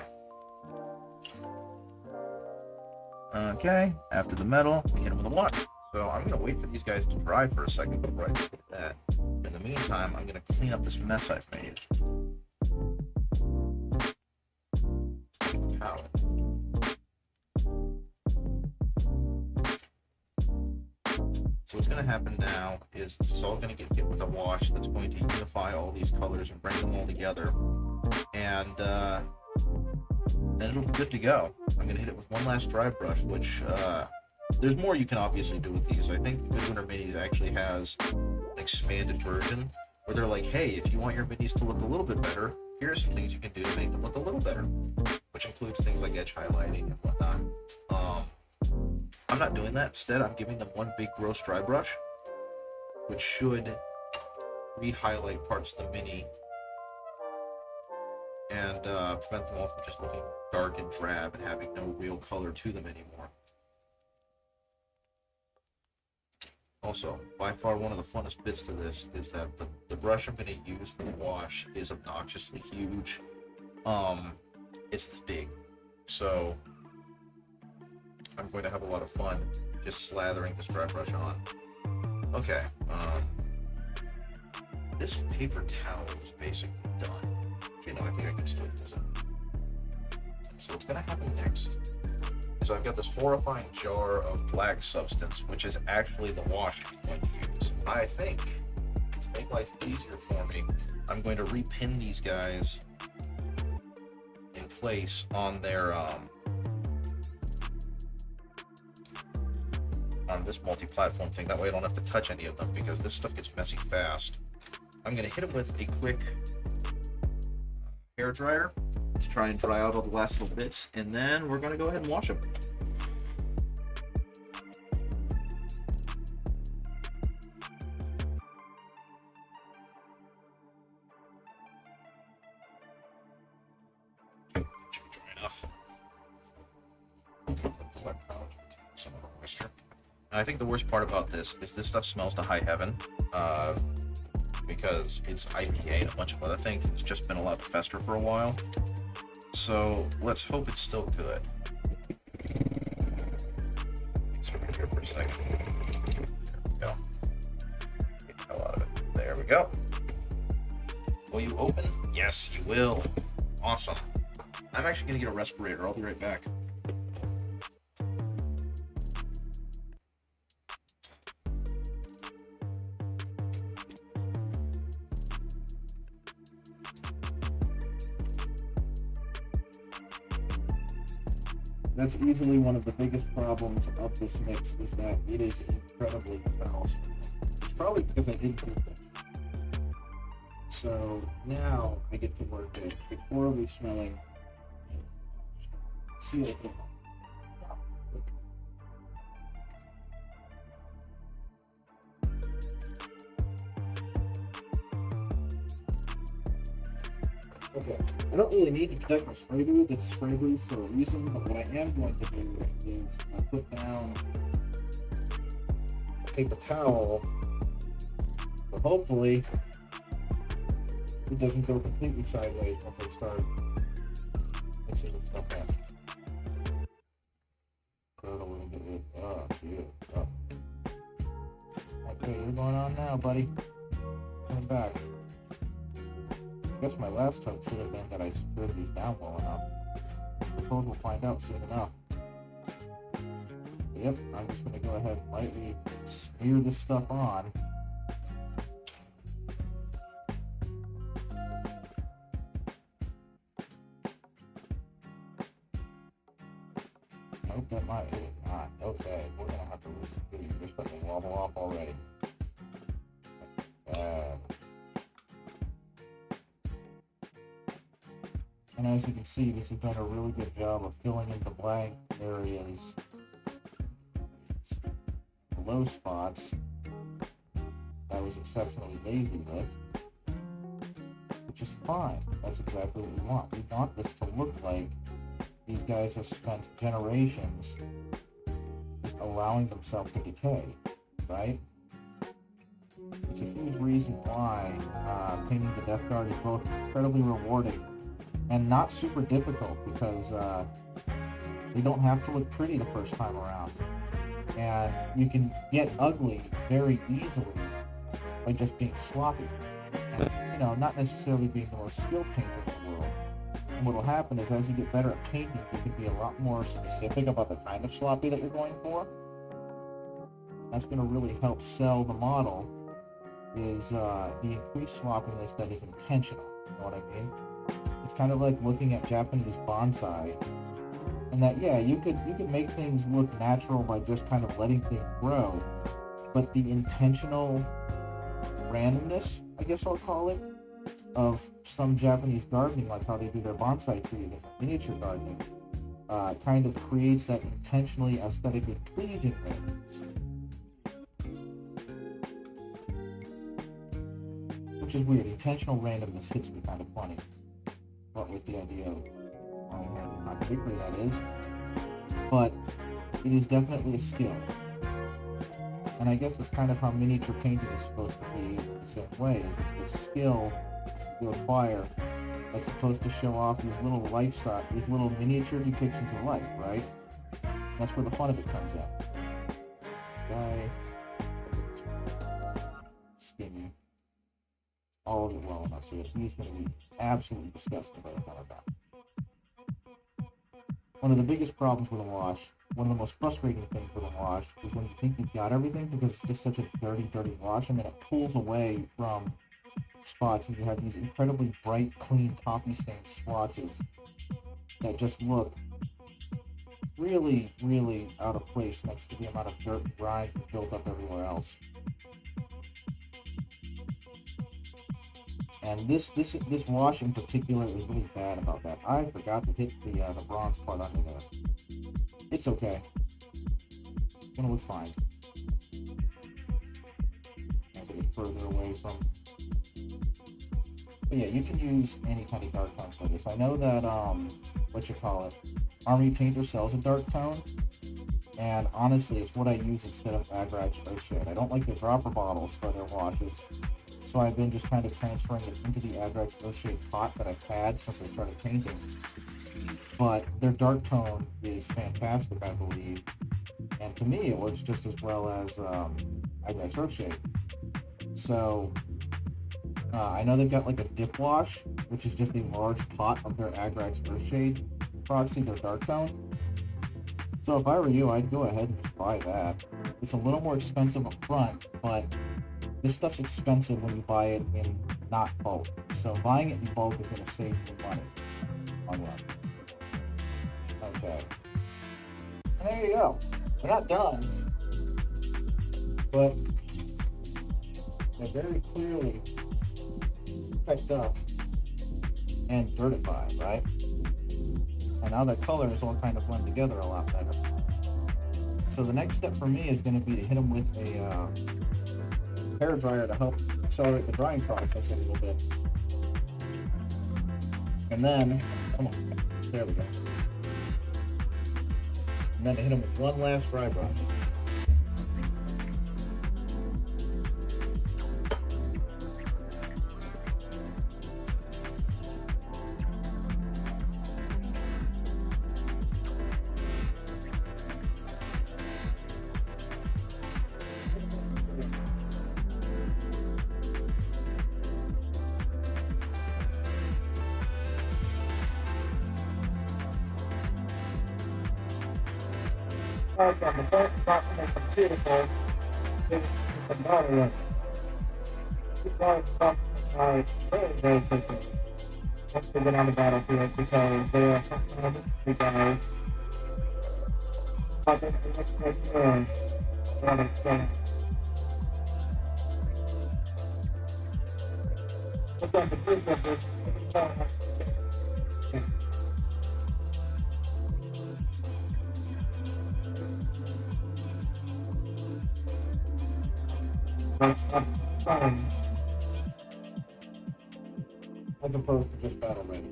Okay, after the metal, we hit them with the water. So I'm going to wait for these guys to dry for a second before I do that. In the meantime, I'm going to clean up this mess I've made. Palette. So what's going to happen now is this is all going to get hit with a wash that's going to unify all these colors and bring them all together. And then it'll be good to go. I'm going to hit it with one last dry brush, which there's more you can obviously do with these. I think Midwinter Minis actually has an expanded version where they're like, hey, if you want your minis to look a little bit better, here are some things you can do to make them look a little better, which includes things like edge highlighting and whatnot. I'm not doing that. Instead, I'm giving them one big gross dry brush, which should re-highlight parts of the mini and prevent them all from just looking dark and drab and having no real color to them anymore. Also, by far one of the funnest bits to this is that the brush I'm going to use for the wash is obnoxiously huge. It's this big, so I'm going to have a lot of fun just slathering this dry brush on. Okay, this paper towel is basically done. You know, I think I can still use it. So what's going to happen next is I've got this horrifying jar of black substance, which is actually the wash I'm going to use. I think, to make life easier for me, I'm going to repin these guys in place on their on this multi-platform thing. That way I don't have to touch any of them because this stuff gets messy fast. I'm going to hit it with a quick hair dryer to try and dry out all the last little bits, and then we're going to go ahead and wash them. Should be dry enough. Some of the moisture. And I think the worst part about this is this stuff smells to high heaven. Because it's IPA and a bunch of other things. It's just been allowed to fester for a while. So let's hope it's still good. Let's over here for a second. There we go. Get the hell out of it. There we go. Will you open? Yes, you will. Awesome. I'm actually gonna get a respirator. I'll be right back. That's easily one of the biggest problems of this mix, is that it is incredibly foul. It's probably because I didn't do this. So now I get to work it. It's horribly smelling. Seal it in. Okay, I don't really need to protect my spray booth. It's a spray booth for a reason, but what I am going to do is put down a paper towel, but hopefully it doesn't go completely sideways once I start mixing this stuff in. Put it a little bit in. Oh, dude. Oh. Okay, you're going on now, buddy. Coming back. I guess my last hope should have been that I secured these down well enough. I suppose we'll find out soon enough. Yep, I'm just going to go ahead and lightly smear this stuff on. Nope, that might, it is not. Okay, we're going to have to lose some food. You're starting to wobble off already. Bad. And as you can see, this has done a really good job of filling in the blank areas, the low spots I was exceptionally lazy with, which is fine. That's exactly what we want. We want this to look like these guys have spent generations just allowing themselves to decay, right? It's a huge reason why painting the Death Guard is both incredibly rewarding and not super difficult, because they don't have to look pretty the first time around, and you can get ugly very easily by just being sloppy and, you know, not necessarily being the most skilled painter in the world. And what will happen is, as you get better at painting, you can be a lot more specific about the kind of sloppy that you're going for. That's going to really help sell the model, is the increased sloppiness that is intentional. You know what I mean? It's kind of like looking at Japanese bonsai, and that, yeah, you could make things look natural by just kind of letting things grow, but the intentional randomness, I guess I'll call it, of some Japanese gardening, like how they do their bonsai trees and miniature gardening, kind of creates that intentionally aesthetically pleasing randomness, which is weird. Intentional randomness hits me kind of funny. What with the idea of how particularly that is, but it is definitely a skill, and I guess that's kind of how miniature painting is supposed to be the same way. Is it's the skill you acquire that's supposed to show off these little these little miniature depictions of life, right? That's where the fun of it comes in. Guy, skinny. All of it well enough so that he's going to be absolutely disgusted by the time I'm done. One of the biggest problems with a wash, one of the most frustrating things with a wash, is when you think you've got everything, because it's just such a dirty wash, and then it pulls away from spots, and you have these incredibly bright, clean, coffee-stained swatches that just look really, really out of place next to the amount of dirt and grime built up everywhere else. And this wash in particular is really bad about that. I forgot to hit the bronze part under there. It's okay. It's gonna look fine. As I get further away from. But yeah, you can use any kind of dark tone for this. I know that Army Painter sells a dark tone, and honestly, it's what I use instead of Agrax Earthshade. I don't like the dropper bottles for their washes. So I've been just kind of transferring it into the Agrax Earthshade pot that I've had since I started painting. But their dark tone is fantastic, I believe. And to me, it works just as well as Agrax Earthshade. So I know they've got like a dip wash, which is just a large pot of their Agrax Earthshade Proxy, their dark tone. So if I were you, I'd go ahead and just buy that. It's a little more expensive up front, but this stuff's expensive when you buy it in not bulk. So buying it in bulk is going to save you money on run. Okay. And there you go. They're not done, but they're very clearly picked up and dirtified, right? And now the colors all kind of blend together a lot better. So the next step for me is going to be to hit them with a hair dryer to help accelerate the drying process a little bit. And then, come on, there we go. And then to hit them with one last dry brush. On the first spot to make them beautiful is the bottom one. This guys stop very quickly. Once they get on the battlefield because they are something of the guys. But they make noise. What I'm saying. But then the big of this as opposed to just battle ready.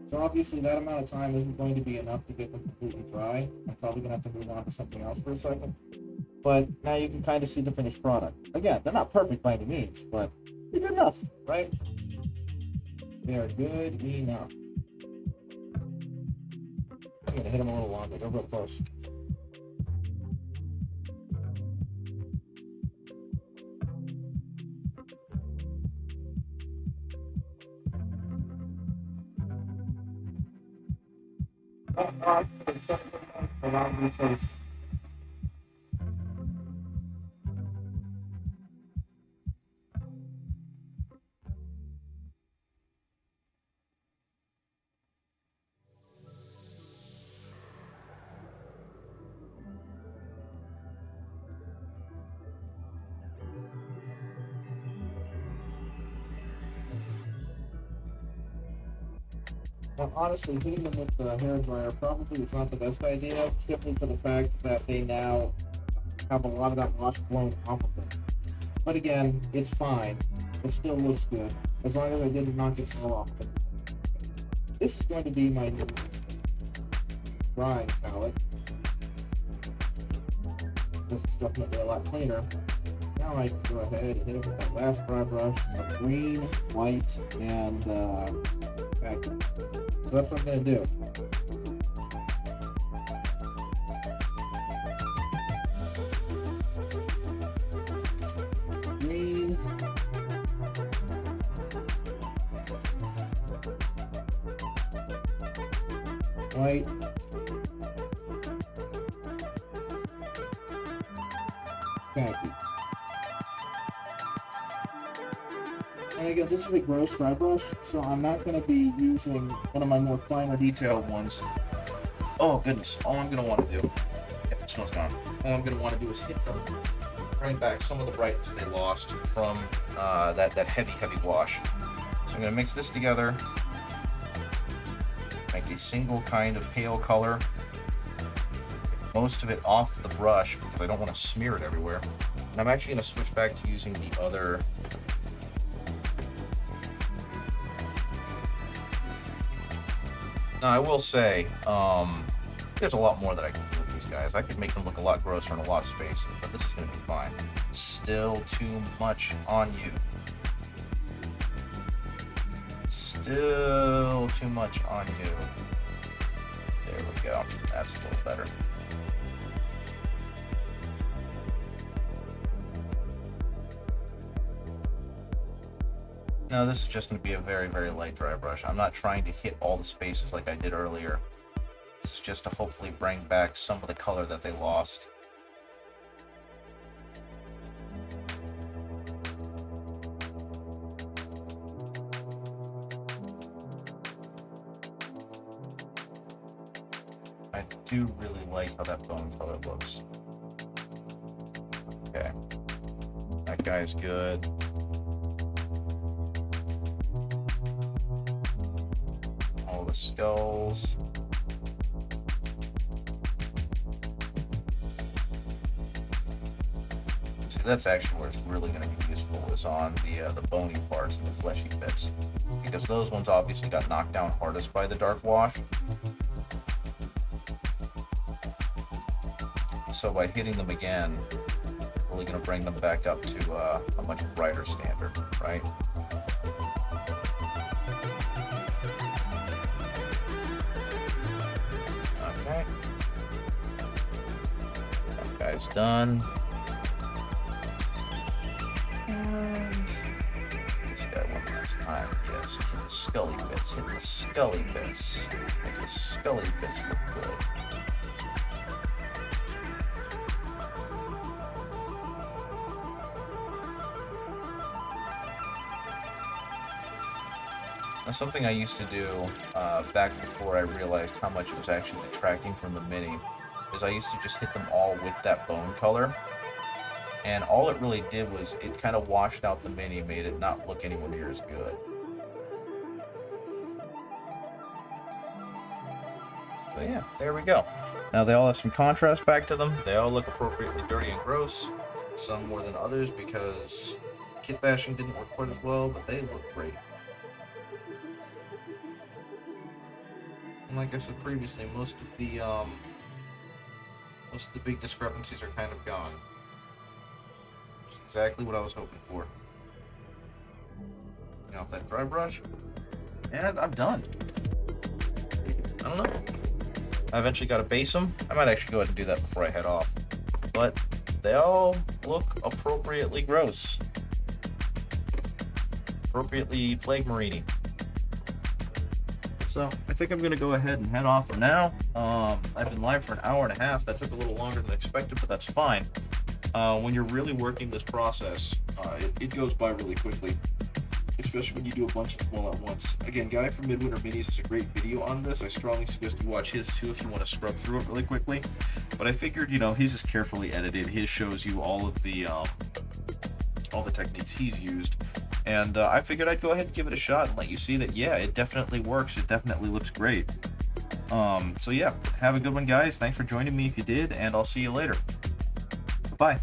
So obviously that amount of time isn't going to be enough to get them completely dry. I'm probably going to have to move on to something else for a second. But now you can kind of see the finished product. Again, they're not perfect by any means, but they're good enough, right? They are good enough. I'm going to hit them a little longer. They're real close. Well, honestly, hitting them with the hair dryer probably is not the best idea, simply for the fact that they now have a lot of that wash blown off of them. But again, it's fine. It still looks good, as long as I didn't knock it all off. This is going to be my new drying palette. This is definitely a lot cleaner. Now I can go ahead and hit it with that last dry brush of green, white, and khaki. So that's what I'm going to do. Green, white, khaki. And again, this is a gross dry brush, so I'm not going to be using one of my more finer detailed ones. Oh goodness, all I'm going to want to do, yeah, the snow's gone. All I'm going to want to do is hit them, bring back some of the brightness they lost from that heavy wash. So I'm going to mix this together, make a single kind of pale color, most of it off the brush because I don't want to smear it everywhere. And I'm actually going to switch back to using the other Now, I will say, there's a lot more that I can do with these guys. I could make them look a lot grosser in a lot of spaces, but this is going to be fine. Still too much on you. Still too much on you. There we go. That's a little better. No, this is just going to be a very, very light dry brush. I'm not trying to hit all the spaces like I did earlier. This is just to hopefully bring back some of the color that they lost. I do really like how that bone color looks. Okay. That guy's good. All the skulls. See, that's actually where it's really going to be useful, is on the bony parts and the fleshy bits, because those ones obviously got knocked down hardest by the dark wash. So by hitting them again, really going to bring them back up to a much brighter standard, right? Okay. That guy's done. And this guy one last time. Yes, hit the scully bits. Hit the scully bits. Hit the scully bits look good. Now, something I used to do back before I realized how much it was actually detracting from the mini is I used to just hit them all with that bone color, and all it really did was it kind of washed out the mini, made it not look anywhere near as good. But yeah, there we go. Now they all have some contrast back to them. They all look appropriately dirty and gross, some more than others because kit bashing didn't work quite as well, but they look great. And like I said previously, most of the big discrepancies are kind of gone. Which is exactly what I was hoping for. Now with that dry brush, and I'm done. I don't know. I eventually got to base them. I might actually go ahead and do that before I head off. But they all look appropriately gross. Appropriately Plague Marini. So I think I'm going to go ahead and head off for now. I've been live for an hour and a half. That took a little longer than expected, but that's fine. When you're really working this process, it goes by really quickly, especially when you do a bunch of them all at once. Again, Guy from Midwinter Minis has a great video on this. I strongly suggest you watch his too if you want to scrub through it really quickly. But I figured, his is carefully edited. His shows you all the techniques he's used. And I figured I'd go ahead and give it a shot and let you see that, yeah, it definitely works. It definitely looks great. So yeah, have a good one, guys. Thanks for joining me if you did, and I'll see you later. Bye.